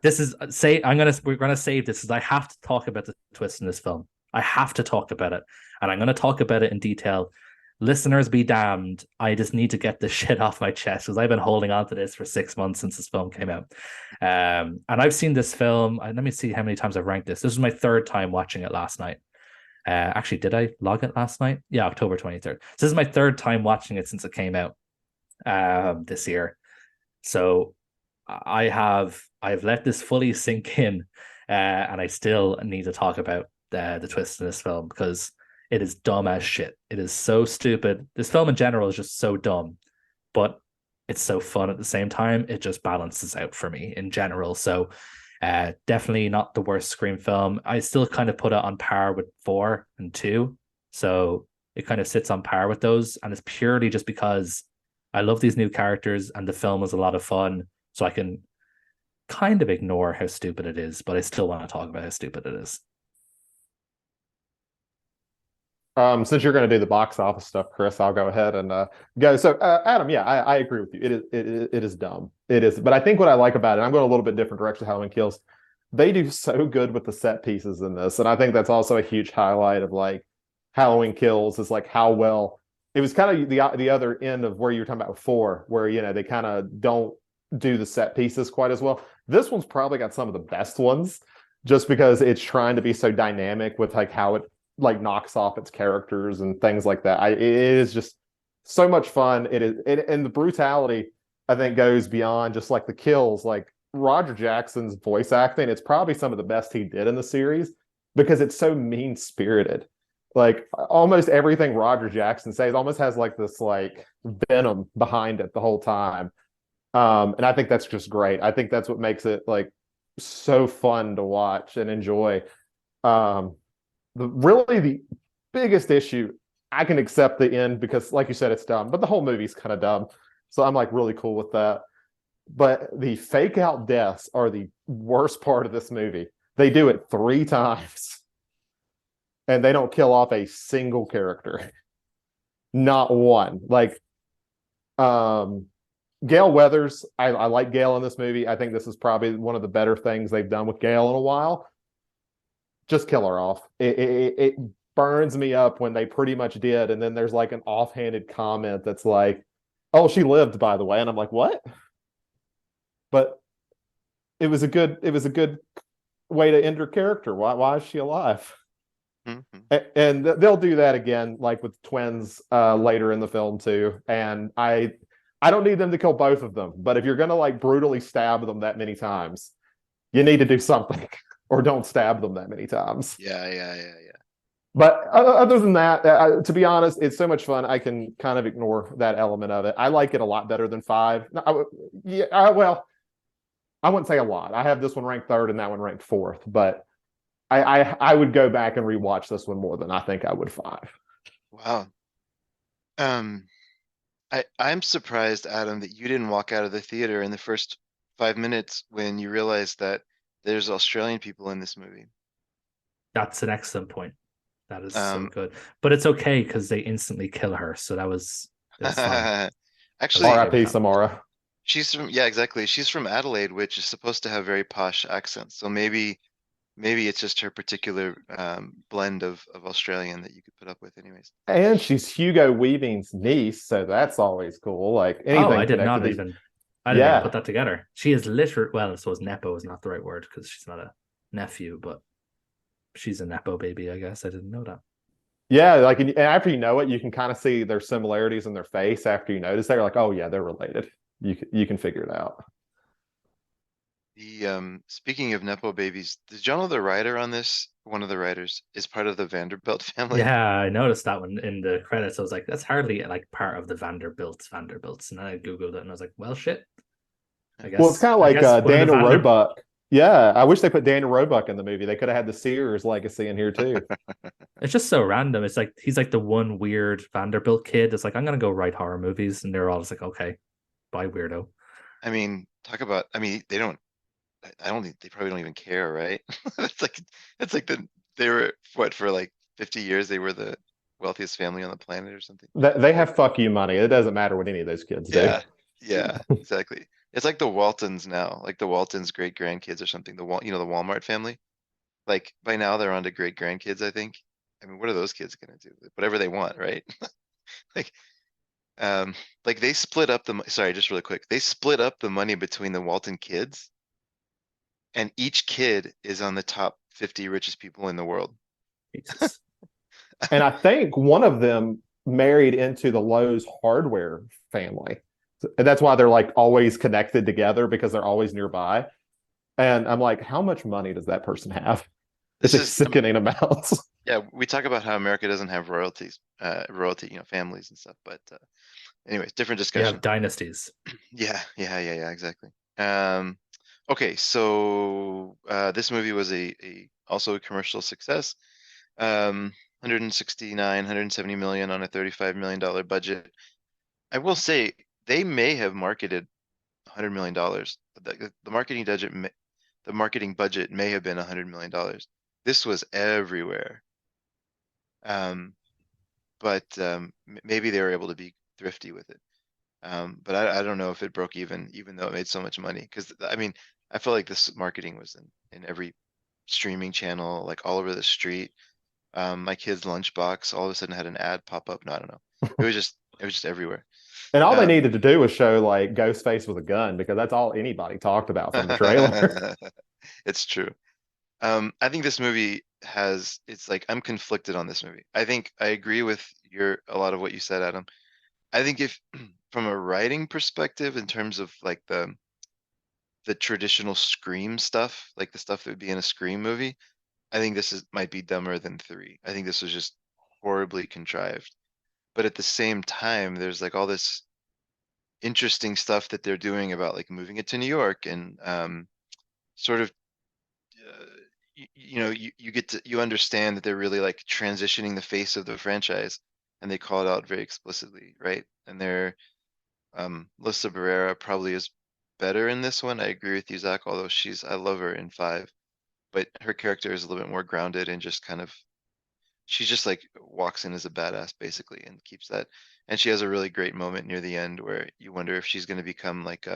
This is we're gonna save this because I have to talk about the twist in this film. I have to talk about it, and I'm gonna talk about it in detail. Listeners be damned. I just need to get this shit off my chest because I've been holding on to this for 6 months since this film came out. And I've seen this film. Let me see how many times I've ranked this. This is my 3rd time watching it last night. Actually, did I log it last night? Yeah, October 23rd. So this is my 3rd time watching it since it came out this year. So I've let this fully sink in, and I still need to talk about the twist in this film because it is dumb as shit. It is so stupid. This film in general is just so dumb, but it's so fun at the same time. It just balances out for me in general. So Definitely not the worst Scream film. I still kind of put it on par with 4 and 2. So it kind of sits on par with those. And it's purely just because I love these new characters and the film is a lot of fun. So I can kind of ignore how stupid it is, but I still want to talk about how stupid it is. Since you're going to do the box office stuff, Chris, I'll go ahead and go. So, Adam, yeah, I agree with you. It is dumb. It is, but I think what I like about it, I'm going a little bit different direction. Halloween Kills, they do so good with the set pieces in this, and I think that's also a huge highlight of like Halloween Kills is like how well it was kind of the other end of where you were talking about before, where they kind of don't do the set pieces quite as well. This one's probably got some of the best ones, just because it's trying to be so dynamic with like how it like knocks off its characters and things like that. It is just so much fun. And the brutality I think goes beyond just like the kills. Like Roger Jackson's voice acting, it's probably some of the best he did in the series because it's so mean spirited. Like almost everything Roger Jackson says almost has like this like venom behind it the whole time. And I think that's just great. I think that's what makes it like so fun to watch and enjoy. Really the biggest issue, I can accept the end because like you said, it's dumb, but the whole movie's kind of dumb. So I'm like really cool with that. But the fake out deaths are the worst part of this movie. They do it 3 times and they don't kill off a single character. Not one. Like Gale Weathers, I like Gale in this movie. I think this is probably one of the better things they've done with Gale in a while. Just kill her off. It burns me up when they pretty much did. And then there's like an offhanded comment that's like, oh, she lived, by the way. And I'm like, what? But it was a good way to end her character. Why is she alive? Mm-hmm. And they'll do that again, like with twins later in the film too. And I don't need them to kill both of them, but if you're gonna like brutally stab them that many times, you need to do something, or don't stab them that many times. Yeah. But other than that, to be honest, it's so much fun. I can kind of ignore that element of it. I like it a lot better than 5. Well, I wouldn't say a lot. I have this one ranked 3rd and that one ranked 4th, but I would go back and rewatch this one more than I think I would 5. Wow. I'm surprised, Adam, that you didn't walk out of the theater in the first 5 minutes when you realized that there's Australian people in this movie. That's an excellent point. That is so good. But it's okay because they instantly kill her. So it was fine. Actually, R.I.P. Samara. She's from, yeah, exactly. She's from Adelaide, which is supposed to have very posh accents. So maybe it's just her particular blend of Australian that you could put up with anyways. And she's Hugo Weaving's niece, so that's always cool. Like anything. I didn't even put that together. She is literally, well, I suppose Nepo is not the right word because she's not a nephew, but she's a Nepo baby, I guess. I didn't know that. Yeah, like after you know it, you can kind of see their similarities in their face after you notice. They're like, oh yeah, they're related. You can figure it out. The speaking of Nepo babies, did you know the writer on this? One of the writers is part of the Vanderbilt family. Yeah, I noticed that one in the credits. I was like, that's hardly like part of the Vanderbilts. And then I Googled it and I was like, well, shit. I guess. Well, it's kind of like Daniel Roebuck. Yeah, I wish they put Daniel Roebuck in the movie. They could have had the Sears legacy in here too. It's just so random. It's like he's like the one weird Vanderbilt kid. It's like, I'm gonna go write horror movies, and they're all just like, okay, bye, weirdo. I mean, they don't. I don't think they probably don't even care, right? it's like they were what for like 50 years they were the wealthiest family on the planet or something. They have fuck you money. It doesn't matter what any of those kids do. Yeah, exactly. It's like the Waltons now, like the Waltons' great grandkids or something. The Walmart family. Like by now they're on to great grandkids, I think. I mean, what are those kids gonna do? Whatever they want, right? like they split up sorry, just really quick. They split up the money between the Walton kids. And each kid is on the top 50 richest people in the world. And I think one of them married into the Lowe's hardware family. And that's why they're like always connected together because they're always nearby. And I'm like, how much money does that person have? It's a sickening amounts. Yeah, we talk about how America doesn't have royalty, families and stuff. But anyways, different discussion. Yeah, dynasties. Yeah, exactly. Okay, so this movie was also a commercial success. 169, 170 million on a $35 million budget. I will say they may have marketed $100 million. The marketing budget may have been $100 million. This was everywhere. But maybe they were able to be thrifty with it. But I don't know if it broke even though it made so much money. Because I mean, I feel like this marketing was in every streaming channel, like all over the street. My kid's lunchbox all of a sudden had an ad pop up. No, I don't know. It was just everywhere. And all they Um, needed to do was show like Ghostface with a gun because that's all anybody talked about from the trailer. It's true. I think this movie it's like I'm conflicted on this movie. I think I agree with a lot of what you said, Adam. I think if from a writing perspective, in terms of like the traditional Scream stuff, like the stuff that would be in a Scream movie, I think might be dumber than 3. I think this was just horribly contrived. But at the same time, there's like all this interesting stuff that they're doing about like moving it to New York and sort of you understand that they're really like transitioning the face of the franchise, and they call it out very explicitly, right? And they're Melissa Barrera probably is better in this one. I agree with you, Zach, although I love her in 5, but her character is a little bit more grounded and just kind of she's just like walks in as a badass basically and keeps that. And she has a really great moment near the end where you wonder if she's going to become like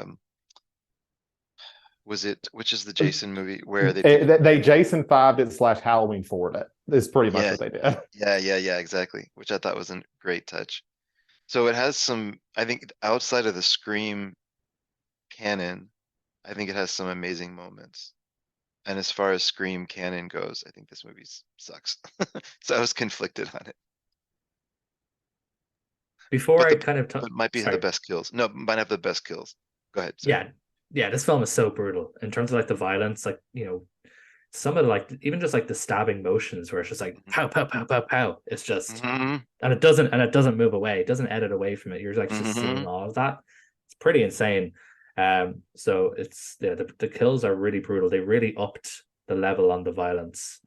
which is the Jason movie where they do They Jason 5'd it / Halloween 4'd it. Is pretty much yeah what they did. yeah exactly, which I thought was a great touch. So it has some, I think outside of the Scream canon, I think it has some amazing moments. And as far as Scream canon goes, I think this movie sucks. So I was conflicted on it. Before But I kind of talk, but might be the sorry, best kills. No, might have the best kills. Go ahead, sorry. yeah, yeah, this film is so brutal in terms of like the violence, like some of the, like even just like the stabbing motions where it's just like pow pow pow pow pow. It's just Mm-hmm. and it doesn't move away. It doesn't edit away from it. You're like just seeing Mm-hmm. all of that. It's pretty insane. So it's the kills are really brutal. They really upped the level on the violence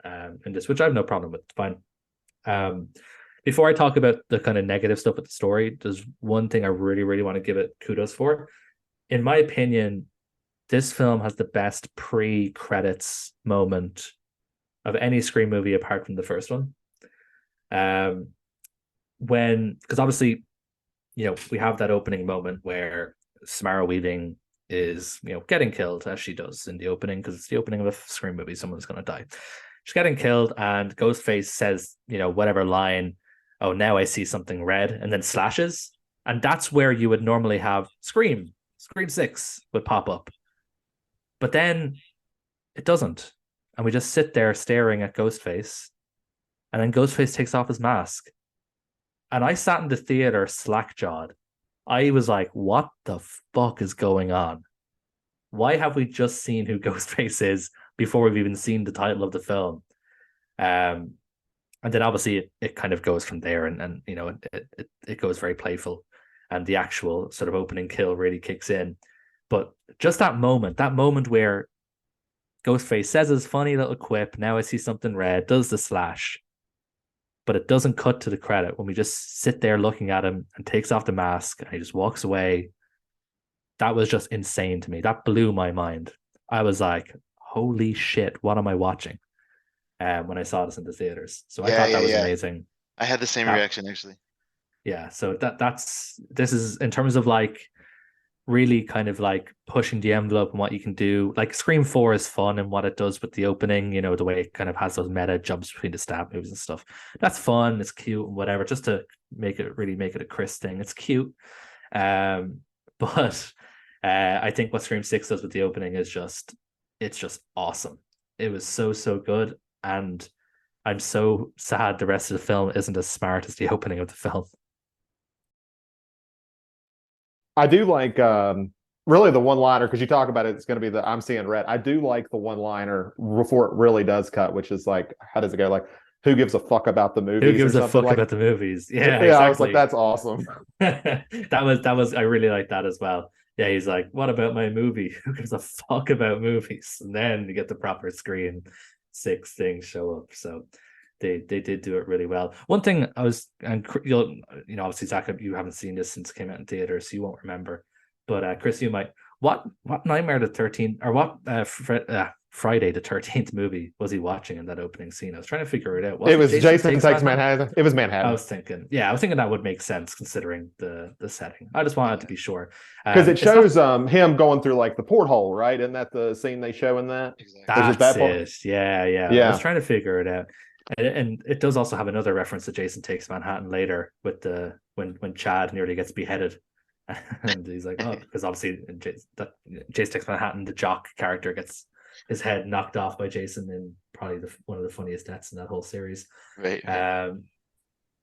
in this, which I have no problem with. It's fine. Before I talk about the kind of negative stuff with the story, there's one thing I really, really want to give it kudos for. In my opinion, this film has the best pre-credits moment of any Scream movie apart from the first one. Because obviously, we have that opening moment where Samara Weaving is, getting killed as she does in the opening, because it's the opening of a Scream movie. Someone's going to die. She's getting killed, and Ghostface says, whatever line, "Oh, now I see something red," and then slashes. And that's where you would normally have Scream 6 would pop up. But then it doesn't. And we just sit there staring at Ghostface. And then Ghostface takes off his mask. And I sat in the theater slack-jawed. I was like, what the fuck is going on? Why have we just seen who Ghostface is before we've even seen the title of the film? And then obviously it kind of goes from there, and it goes very playful, and the actual sort of opening kill really kicks in. But just that moment where Ghostface says his funny little quip, "Now I see something red," does the slash, but it doesn't cut to the credit when we just sit there looking at him and takes off the mask and he just walks away. That was just insane to me. That blew my mind. I was like, holy shit, what am I watching? When I saw this in the theaters. So I thought that was amazing. I had the same reaction actually. Yeah, so this is in terms of like really kind of like pushing the envelope and what you can do. Like Scream 4 is fun and what it does with the opening, the way it kind of has those meta jumps between the stab moves and stuff. That's fun, it's cute and whatever, just to make it a Chris thing. It's cute. But I think what Scream 6 does with the opening is it's just awesome. It was so good, and I'm so sad the rest of the film isn't as smart as the opening of the film. I do like really the one-liner, because you talk about it's going to be the "I'm seeing red." I do like the one-liner before it really does cut, which is like, how does it go? Like, who gives a fuck about the movies? Who gives a fuck about the movies? Yeah, exactly. I was like, that's awesome. that was I really like that as well. Yeah, he's like, what about my movie? Who gives a fuck about movies? And then you get the proper screen six things show up. So they did do it really well. One thing I was, and you'll, obviously Zach, you haven't seen this since it came out in theater, so you won't remember. But Chris, you might. What Nightmare the 13th, or what Friday the 13th movie was he watching in that opening scene? I was trying to figure it out. It was Jason Takes Manhattan. It was I Manhattan. was thinking that would make sense considering the setting. I just wanted to be sure. Because it shows him going through like the porthole, right? Isn't that the scene they show in that? Exactly. That's it. Yeah. Yeah. I was trying to figure it out. And it does also have another reference to Jason Takes Manhattan later with the when Chad nearly gets beheaded. And he's like, oh, because obviously Jason Takes Manhattan, the jock character, gets his head knocked off by Jason in probably one of the funniest deaths in that whole series. Right.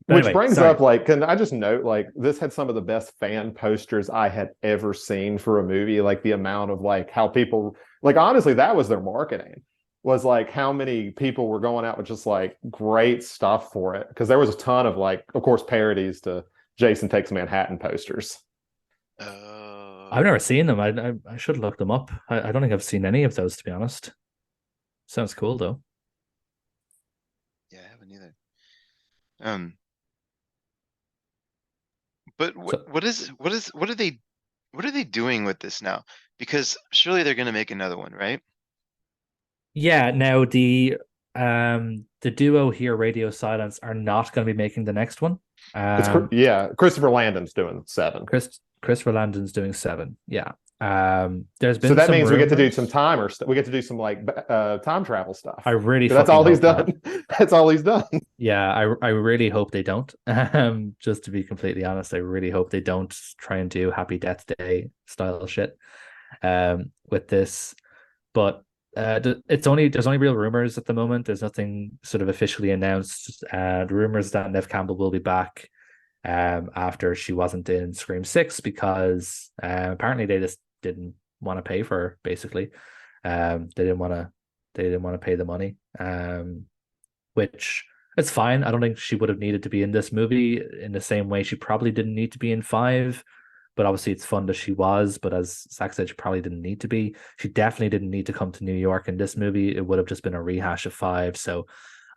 Which brings up, like, can I just note, like, this had some of the best fan posters I had ever seen for a movie. Like, the amount of, like, how people, like, honestly, that was their marketing, was like how many people were going out with just like great stuff for it. Because there was a ton of, like, of course, parodies to Jason Takes Manhattan posters. I've never seen them. I should look them up. I don't think I've seen any of those, to be honest. Sounds cool though. Yeah, I haven't either. But what are they doing with this now? Because surely they're gonna make another one, right? Yeah, now the duo here, Radio Silence, are not going to be making the next one. Christopher Landon's doing 7. Christopher Landon's doing 7. Yeah. There's been so that means rumors. We get to do some we get to do some like time travel stuff. I really that's all he's done. That's all he's done. Yeah, I really hope they don't. Just to be completely honest, I really hope they don't try and do Happy Death Day style shit with this. But there's only real rumors at the moment. There's nothing sort of officially announced. The rumors that Neve Campbell will be back after she wasn't in Scream 6 because apparently they just didn't want to pay for her, basically. They didn't want to pay the money, which it's fine. I don't think she would have needed to be in this movie in the same way she probably didn't need to be in 5. But obviously it's fun that she was. But as Zach said, she probably didn't need to be. She definitely didn't need to come to New York in this movie. It would have just been a rehash of 5. So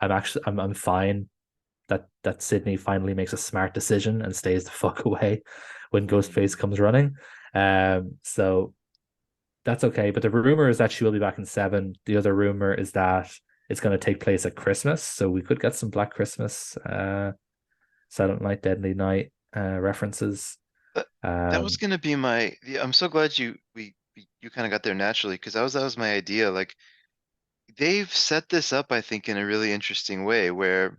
I'm fine that Sydney finally makes a smart decision and stays the fuck away when Ghostface comes running. So that's okay. But the rumor is that she will be back in 7. The other rumor is that it's going to take place at Christmas. So we could get some Black Christmas, Silent Night, Deadly Night references. That was gonna be I'm so glad you kind of got there naturally, because that was my idea. Like, they've set this up, I think, in a really interesting way where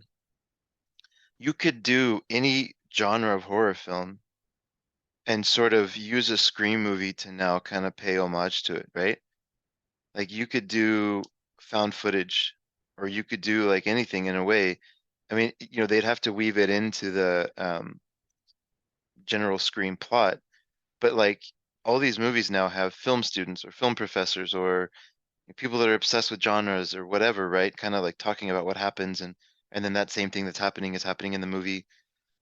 you could do any genre of horror film and sort of use a Scream movie to now kind of pay homage to it, right? Like, you could do found footage, or you could do like anything in a way. I mean, they'd have to weave it into the general Scream plot, but like all these movies now have film students or film professors or people that are obsessed with genres or whatever, right? Kind of like talking about what happens, and then that same thing that's happening is happening in the movie,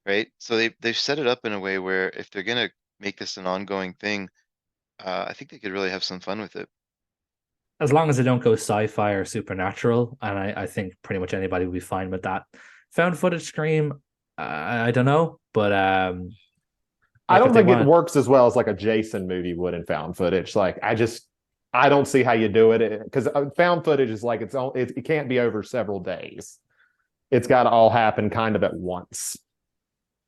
right? So they've set it up in a way where if they're gonna make this an ongoing thing, I think they could really have some fun with it. As long as they don't go sci-fi or supernatural, and I think pretty much anybody will be fine with that. Found footage Scream, I don't know, but I don't think it works as well as like a Jason movie would in found footage. Like, I don't see how you do it, because found footage is like it can't be over several days. It's got to all happen kind of at once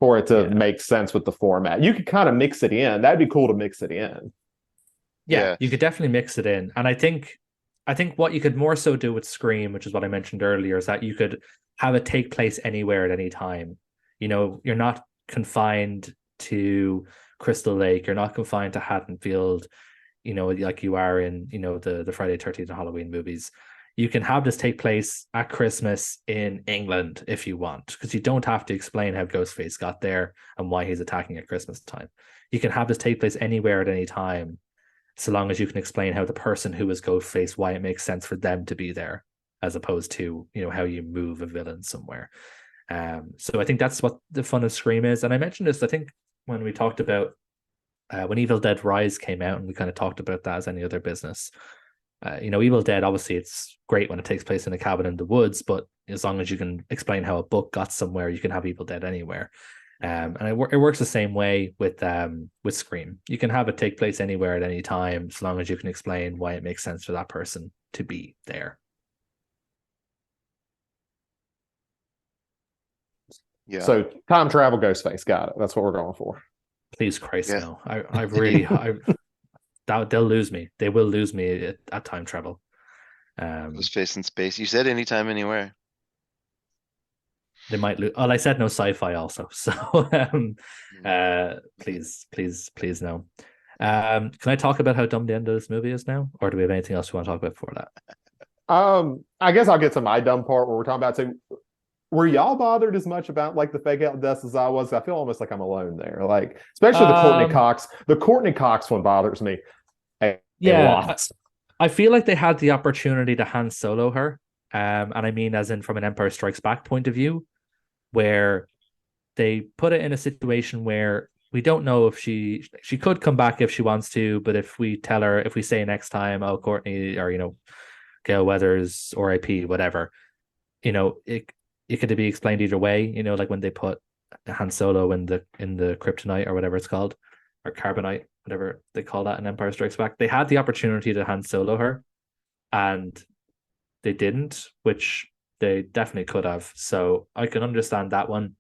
for it to make sense with the format. You could kind of mix it in. That'd be cool to mix it in. Yeah, you could definitely mix it in. And I think what you could more so do with Scream, which is what I mentioned earlier, is that you could have it take place anywhere at any time. You're not confined to Crystal Lake, you're not confined to Haddonfield, like you are in, the Friday 13th and Halloween movies. You can have this take place at Christmas in England if you want, because you don't have to explain how Ghostface got there and why he's attacking at Christmas time. You can have this take place anywhere at any time, so long as you can explain how the person who is Ghostface, why it makes sense for them to be there, as opposed to, how you move a villain somewhere. So I think that's what the fun of Scream is. And I mentioned this, I think, when we talked about when Evil Dead Rise came out, and we kind of talked about that as any other business. Evil Dead, obviously, it's great when it takes place in a cabin in the woods, but as long as you can explain how a book got somewhere, you can have Evil Dead anywhere. And it works the same way with Scream. You can have it take place anywhere at any time, as long as you can explain why it makes sense for that person to be there. Yeah. So time travel, Ghostface, got it. That's what we're going for. Please, Christ, no. They'll lose me. They will lose me at time travel. Ghostface in space. You said anytime, anywhere. They might lose. Well, I said no sci-fi also. So please no. Can I talk about how dumb the end of this movie is now, or do we have anything else we want to talk about before that? I guess I'll get to my dumb part where we're talking about. So, were y'all bothered as much about like the fake out deaths as I was? I feel almost like I'm alone there. Like, especially the Courtney Cox. The Courtney Cox one bothers me. A lot. I feel like they had the opportunity to Han Solo her, and I mean, as in from an Empire Strikes Back point of view, where they put it in a situation where we don't know if she could come back if she wants to, but if we say next time, oh, Courtney, or Gale Weathers, RIP, whatever, it could be explained either way, like when they put Han Solo in the kryptonite or whatever it's called, or carbonite, whatever they call that in Empire Strikes Back. They had the opportunity to Han Solo her, and they didn't, which they definitely could have. So I can understand that one.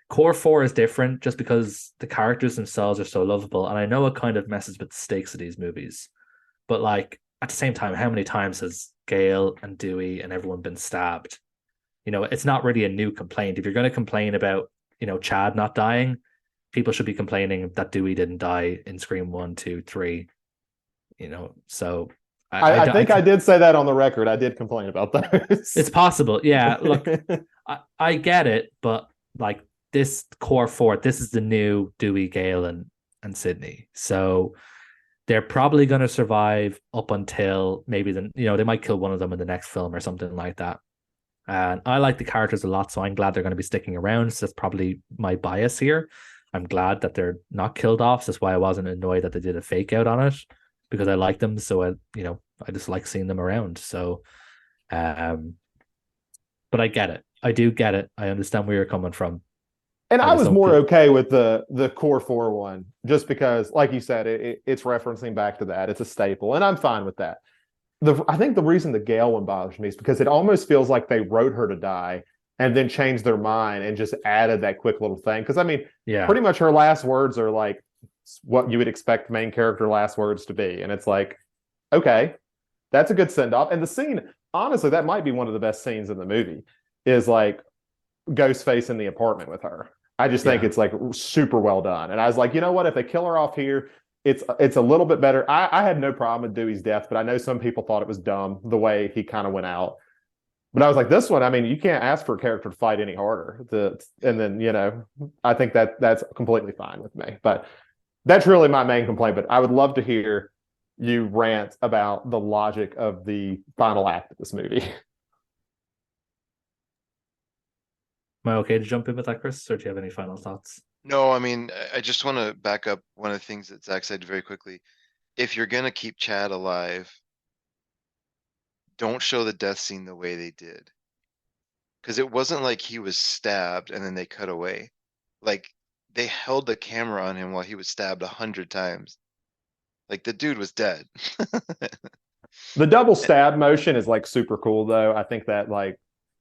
Core 4 is different just because the characters themselves are so lovable, and I know it kind of messes with the stakes of these movies, but like at the same time, how many times has Gale and Dewey and everyone been stabbed? It's not really a new complaint. If you're going to complain about, Chad not dying, people should be complaining that Dewey didn't die in Scream 1, 2, 3. So I think I did say that on the record. I did complain about those. It's possible. Yeah, look, I get it, but like this Core 4, this is the new Dewey, Gale, and Sydney. So they're probably going to survive up until maybe they might kill one of them in the next film or something like that. And I like the characters a lot, so I'm glad they're going to be sticking around. So that's probably my bias here. I'm glad that they're not killed off. That's why I wasn't annoyed that they did a fake out on it, because I like them. So I just like seeing them around. So, but I get it. I do get it. I understand where you're coming from. And I was more okay with the Core 4 one, just because, like you said, it's referencing back to that. It's a staple, and I'm fine with that. I think the reason the Gale one bothers me is because it almost feels like they wrote her to die and then changed their mind and just added that quick little thing. Because, I mean, pretty much her last words are like what you would expect main character last words to be. And it's like, okay, that's a good send-off. And the scene, honestly, that might be one of the best scenes in the movie, is like Ghostface in the apartment with her. I just think it's like super well done. And I was like, you know what? If they kill her off here, it's a little bit better. I had no problem with Dewey's death, but I know some people thought it was dumb the way he kind of went out. But I was like, this one, I mean, you can't ask for a character to fight any harder. And then, I think that's completely fine with me. But that's really my main complaint. But I would love to hear you rant about the logic of the final act of this movie. Am I okay to jump in with that, Chris, or do you have any final thoughts? No, I mean, I just want to back up one of the things that Zach said very quickly. If you're going to keep Chad alive, don't show the death scene the way they did. Because it wasn't like he was stabbed and then they cut away. Like, they held the camera on him while he was stabbed 100 times. Like, the dude was dead. The double stab motion is like super cool, though. I think that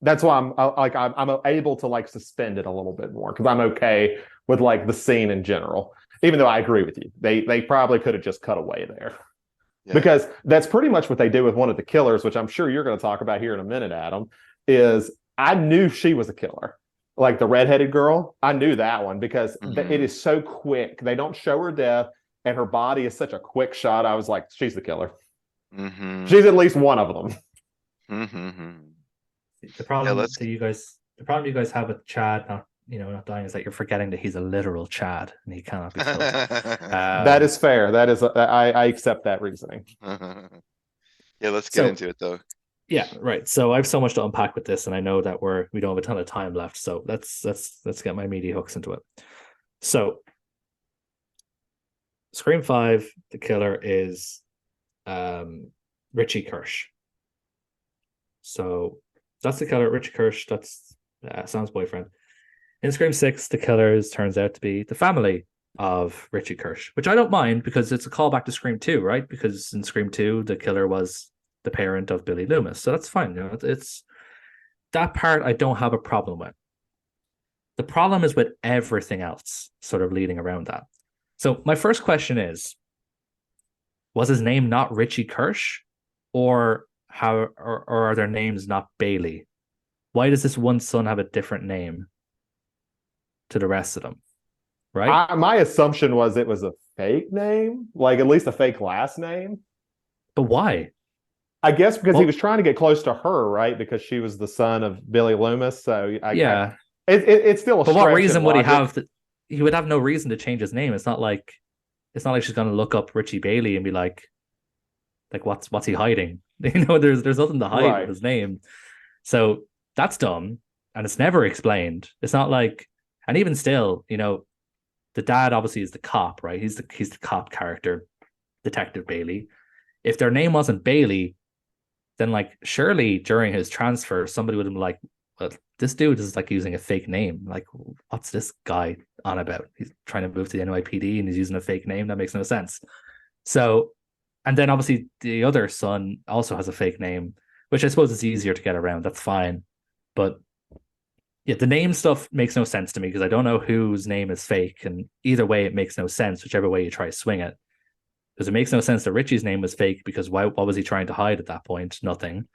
that's why I'm able to like suspend it a little bit more, because I'm okay with like the scene in general. Even though I agree with you, they probably could have just cut away there, because that's pretty much what they did with one of the killers, which I'm sure you're going to talk about here in a minute, Adam. Is I knew she was a killer, like the redheaded girl. I knew that one because it is so quick. They don't show her death, and her body is such a quick shot. I was like, she's the killer. She's at least one of them. The problem you guys have with Chad not dying is that you're forgetting that he's a literal Chad and he cannot be killed. That is fair. That is I accept that reasoning. Let's get into it though. Yeah, right. So I have so much to unpack with this, and I know that we don't have a ton of time left. So let's get my meaty hooks into it. So Scream 5, the killer is Richie Kirsch. So that's the killer, Richie Kirsch. That's Sam's boyfriend. In Scream 6, the killers turns out to be the family of Richie Kirsch, which I don't mind because it's a callback to Scream 2, right? Because in Scream 2, the killer was the parent of Billy Loomis. So that's fine. You know, it's that part I don't have a problem with. The problem is with everything else sort of leading around that. So my first question is, was his name not Richie Kirsch? Or are their names not Bailey? Why does this one son have a different name to the rest of them? Right? My assumption was it was a fake name, like at least a fake last name. But why? I guess because he was trying to get close to her, right? Because she was the son of Billy Loomis. So it's still a. But what reason would he have? He would have no reason to change his name. It's not like she's going to look up Richie Bailey and be like what's he hiding? You know, there's nothing to hide with his name. So that's dumb, and it's never explained. It's not like, and even still, you know, the dad obviously is the cop, right? He's the cop character, Detective Bailey. If their name wasn't Bailey, then like surely during his transfer, somebody would have been like, well, this dude is like using a fake name. Like, what's this guy on about? He's trying to move to the NYPD and he's using a fake name. That makes no sense. So, and then obviously the other son also has a fake name, which I suppose is easier to get around. That's fine. But yeah, the name stuff makes no sense to me because I don't know whose name is fake. And either way, it makes no sense, whichever way you try to swing it. Because it makes no sense that Richie's name was fake because what was he trying to hide at that point? Nothing.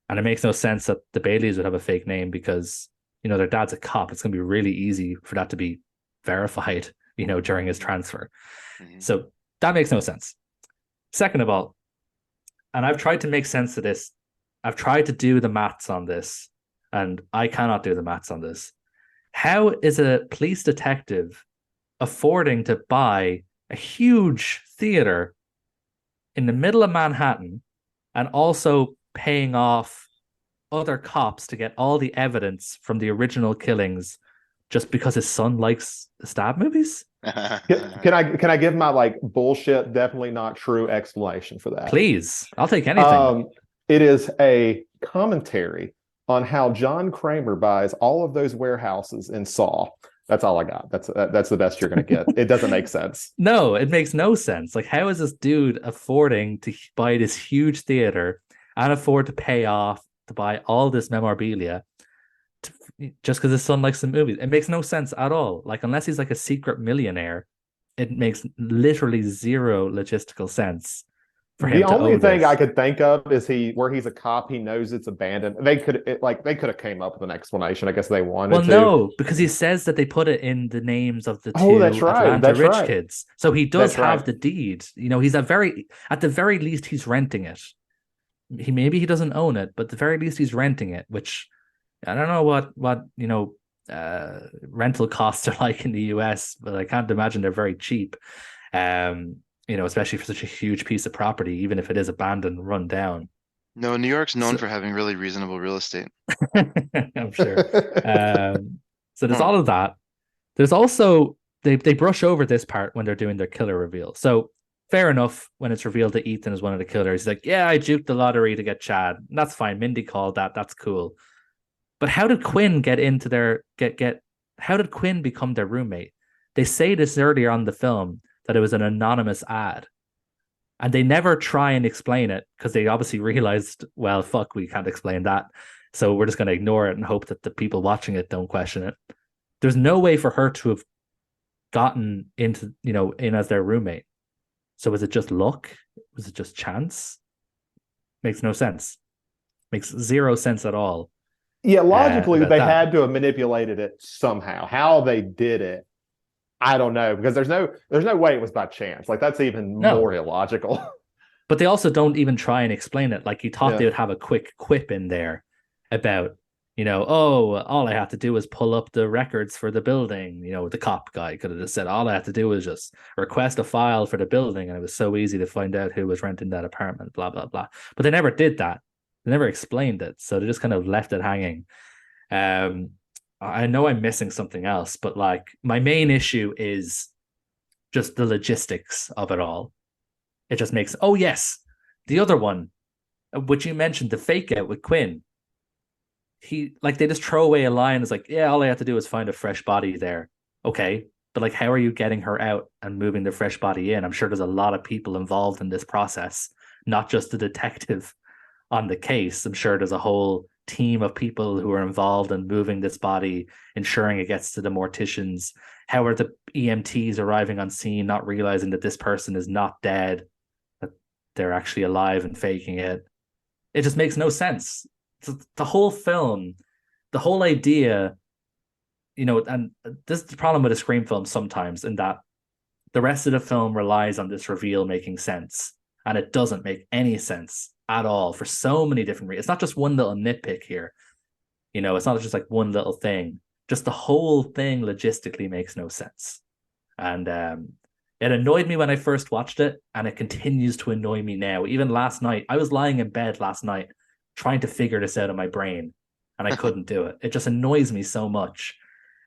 And it makes no sense that the Baileys would have a fake name because, you know, their dad's a cop. It's going to be really easy for that to be verified, you know, during his transfer. Mm-hmm. So that makes no sense. Second of all, and I've tried to make sense of this. I've tried to do the maths on this, and I cannot do the maths on this. How is a police detective affording to buy a huge theater in the middle of Manhattan and also paying off other cops to get all the evidence from the original killings just because his son likes stab movies? Can I give my like bullshit, definitely not true explanation for that? Please, I'll take anything. It is a commentary on how John Kramer buys all of those warehouses in Saw. That's all I got. That's the best you're going to get. It doesn't make sense. No, it makes no sense. Like, how is this dude affording to buy this huge theater and afford to pay off to buy all this memorabilia just because his son likes the movies? It makes no sense at all. Like, unless he's like a secret millionaire, it makes literally zero logistical sense for him. The only thing I could think of is where he's a cop, he knows it's abandoned. They could have came up with an explanation. I guess they wanted to. Well, no, because he says that they put it in the names of the two Atlanta rich kids. So he does have the deed. You know, at the very least, he's renting it. Maybe he doesn't own it, but at the very least, he's renting it, which I don't know what you know, rental costs are like in the US, but I can't imagine they're very cheap. You know, especially for such a huge piece of property, even if it is abandoned and run down. No, New York's known for having really reasonable real estate. I'm sure. So there's all of that. There's also, they brush over this part when they're doing their killer reveal. So fair enough, when it's revealed that Ethan is one of the killers, he's like, yeah, I juked the lottery to get Chad. And that's fine. Mindy called that. That's cool. But how did Quinn get into how did Quinn become their roommate? They say this earlier on the film, that it was an anonymous ad. And they never try and explain it because they obviously realized, well, fuck, we can't explain that. So we're just going to ignore it and hope that the people watching it don't question it. There's no way for her to have gotten into, you know, in as their roommate. So was it just luck? Was it just chance? Makes no sense. Makes zero sense at all. Yeah, logically, they had to have manipulated it somehow. How they did it, I don't know, because there's no way it was by chance. Like, that's even more illogical. But they also don't even try and explain it. Like, you thought they would have a quick quip in there about, you know, oh, all I have to do is pull up the records for the building. You know, the cop guy could have just said, all I have to do is just request a file for the building, and it was so easy to find out who was renting that apartment, blah, blah, blah. But they never did that. They never explained it. So they just kind of left it hanging. I know I'm missing something else, but like, my main issue is just the logistics of it all. It just makes, oh yes, the other one, which you mentioned, the fake out with Quinn. They just throw away a line. It's like, yeah, all I have to do is find a fresh body there. Okay. But like, how are you getting her out and moving the fresh body in? I'm sure there's a lot of people involved in this process, not just the detective on the case. I'm sure there's a whole team of people who are involved in moving this body, ensuring it gets to the morticians. How are the EMTs arriving on scene, not realizing that this person is not dead, that they're actually alive and faking it? It just makes no sense. The whole film, the whole idea, and this is the problem with a Scream film sometimes, in that the rest of the film relies on this reveal making sense, and it doesn't make any sense at all for so many different reasons. It's not just one little nitpick here. It's not just like one little thing. Just the whole thing logistically makes no sense. And it annoyed me when I first watched it, and it continues to annoy me now. Even last night, I was lying in bed last night trying to figure this out in my brain, and I couldn't do it. It just annoys me so much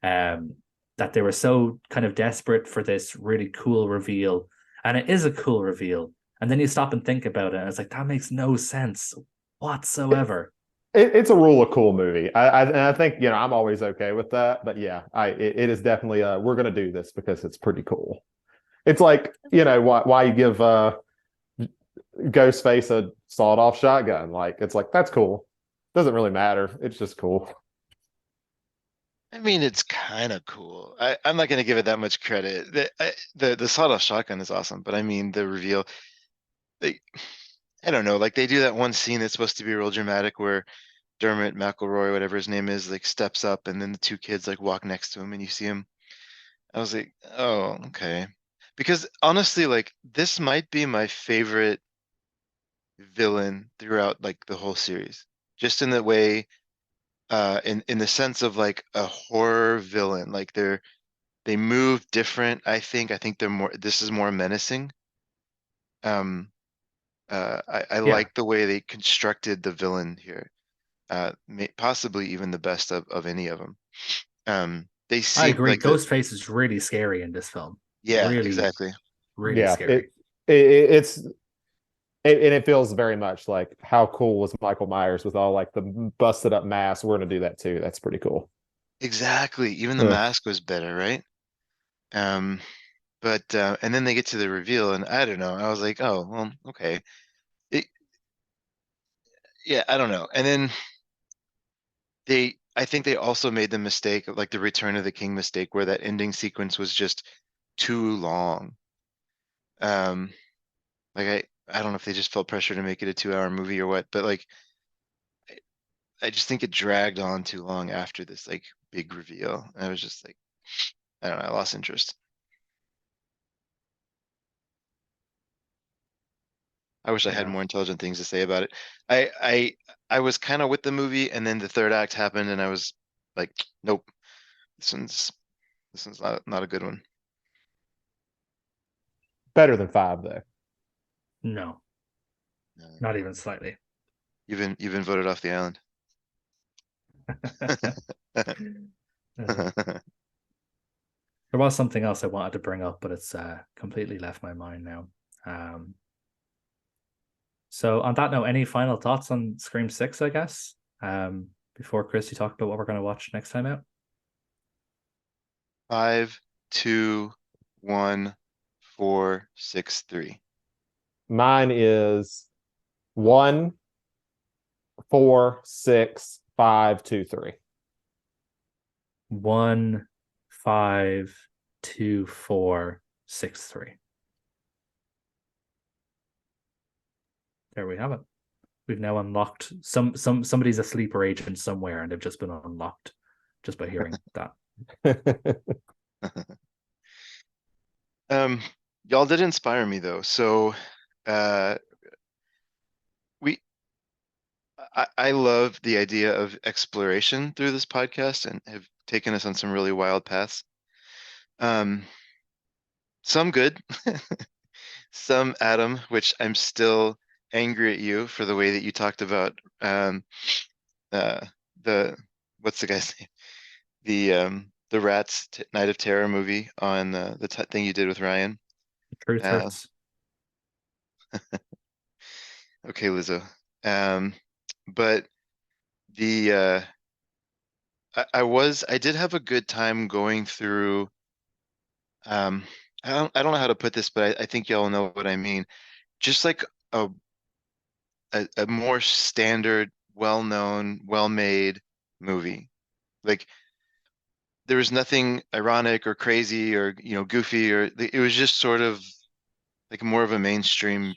that they were so kind of desperate for this really cool reveal. And it is a cool reveal. And then you stop and think about it, and it's like, that makes no sense whatsoever. It's a rule of cool movie. I think, I'm always okay with that. But yeah, it is definitely we're gonna do this because it's pretty cool. It's like, why you give Ghostface a sawed-off shotgun. Like, it's like, that's cool. Doesn't really matter. It's just cool. I mean, it's kind of cool. I'm not going to give it that much credit. The sawed-off shotgun is awesome, but I mean, the reveal, they, I don't know, like they do that one scene that's supposed to be real dramatic where Dermot McElroy, whatever his name is, like steps up and then the two kids like walk next to him and you see him. I was like, oh, okay. Because honestly, like this might be my favorite villain throughout like the whole series. Just in the way, in the sense of like a horror villain. Like they move different, I think. I think this is more menacing. I Yeah, like the way they constructed the villain here. Possibly even the best of any of them. They I seem agree. like the Ghostface is really scary in this film. yeah, Really, exactly. really Yeah, scary. it's and it feels very much like how cool was Michael Myers with all like the busted up mask. We're gonna do that too. That's pretty cool. Exactly. Even the Ugh. mask was better, right? Um, but and then they get to the reveal, and I don't know. I was like, oh, well, okay. It, yeah, I don't know. And then I think they also made the mistake of like the Return of the King mistake, where that ending sequence was just too long. Um, like I don't know if they just felt pressure to make it a 2-hour movie or what, but like I just think it dragged on too long after this like big reveal. I was just like, I don't know, I lost interest. I wish I had Yeah. more intelligent things to say about it. I was kind of with the movie, and then the third act happened, and I was like, nope, this one's not a good one. Better than 5 though. No, No. not even slightly. You've been voted off the island. There was something else I wanted to bring up, but it's completely left my mind now. So on that note, any final thoughts on Scream 6, I guess? Before Chris, you talk about what we're going to watch next time out? 5, 2, 1, 4, 6, 3. Mine is 1, 4, 6, 5, 2, 3. 1, 5, 2, 4, 6, 3. There we have it. We've now unlocked somebody's a sleeper agent somewhere, and they've just been unlocked just by hearing that. Y'all did inspire me though. So, uh, we I love the idea of exploration through this podcast and have taken us on some really wild paths. Um, some good, some Adam, which I'm still angry at you for the way that you talked about uh the what's the guy's name? The the Rats Night of Terror movie on the thing you did with Ryan. Truth Uh, hurts. okay, Lizzo. But the I did have a good time going through. I don't know how to put this, but I think y'all know what I mean. Just like a a more standard, well-known, well-made movie. Like there was nothing ironic or crazy or goofy, or it was just sort of like more of a mainstream,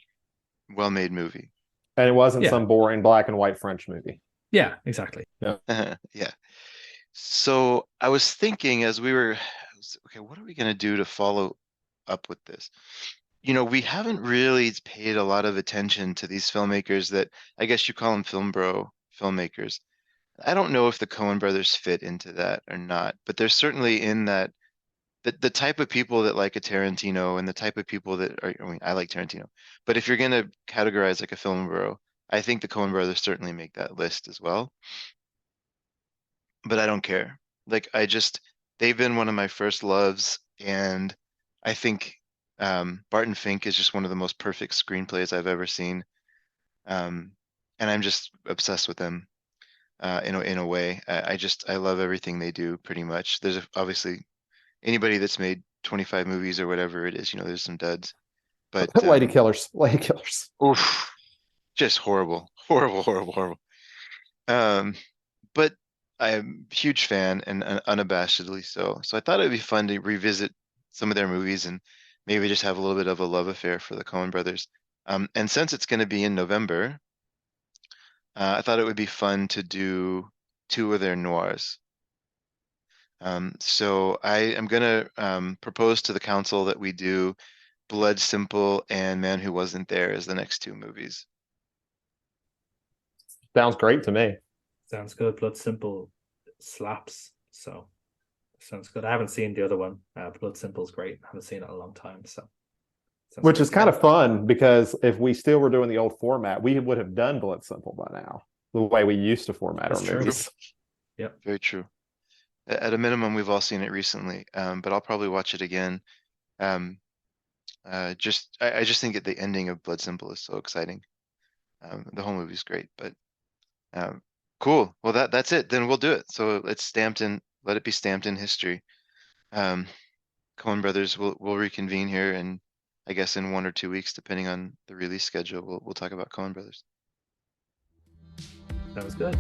well-made movie. And it wasn't Yeah. some boring black and white French movie. Yeah, exactly. Yeah. So I was thinking as we were, okay, what are we gonna do to follow up with this? We haven't really paid a lot of attention to these filmmakers that I guess you call them film bro filmmakers. I don't know if the Coen brothers fit into that or not, but they're certainly in that the type of people that like a Tarantino and the type of people that are, I mean, I like Tarantino, but if you're gonna categorize like a film bro, I think the Coen brothers certainly make that list as well. But I don't care. Like they've been one of my first loves, and I think Barton Fink is just one of the most perfect screenplays I've ever seen. Um, and I'm just obsessed with them in a way. I love everything they do pretty much. There's obviously anybody that's made 25 movies or whatever it is, there's some duds. But Lady Killers. Lady Killers. oof, just horrible, horrible, horrible, horrible. But I'm a huge fan and unabashedly so. So I thought it'd be fun to revisit some of their movies and maybe just have a little bit of a love affair for the Coen brothers. And since it's going to be in November, I thought it would be fun to do two of their noirs. So I am going to propose to the council that we do Blood Simple and Man Who Wasn't There as the next two movies. Sounds great to me. Sounds good. Blood Simple slaps. So sounds good. I haven't seen the other one. Blood Simple's great. I haven't seen it in a long time. So Which is kind of fun because if we still were doing the old format, we would have done Blood Simple by now, the way we used to format That's our true. movies. Yep. Very true. At a minimum, we've all seen it recently, but I'll probably watch it again. I just think that the ending of Blood Simple is so exciting. The whole movie's great, but cool. Well, that's it. Then we'll do it. So it's stamped in. Let it be stamped in history. Coen Brothers will reconvene here, and I guess in 1 or 2 weeks, depending on the release schedule, we'll talk about Coen Brothers. That was good.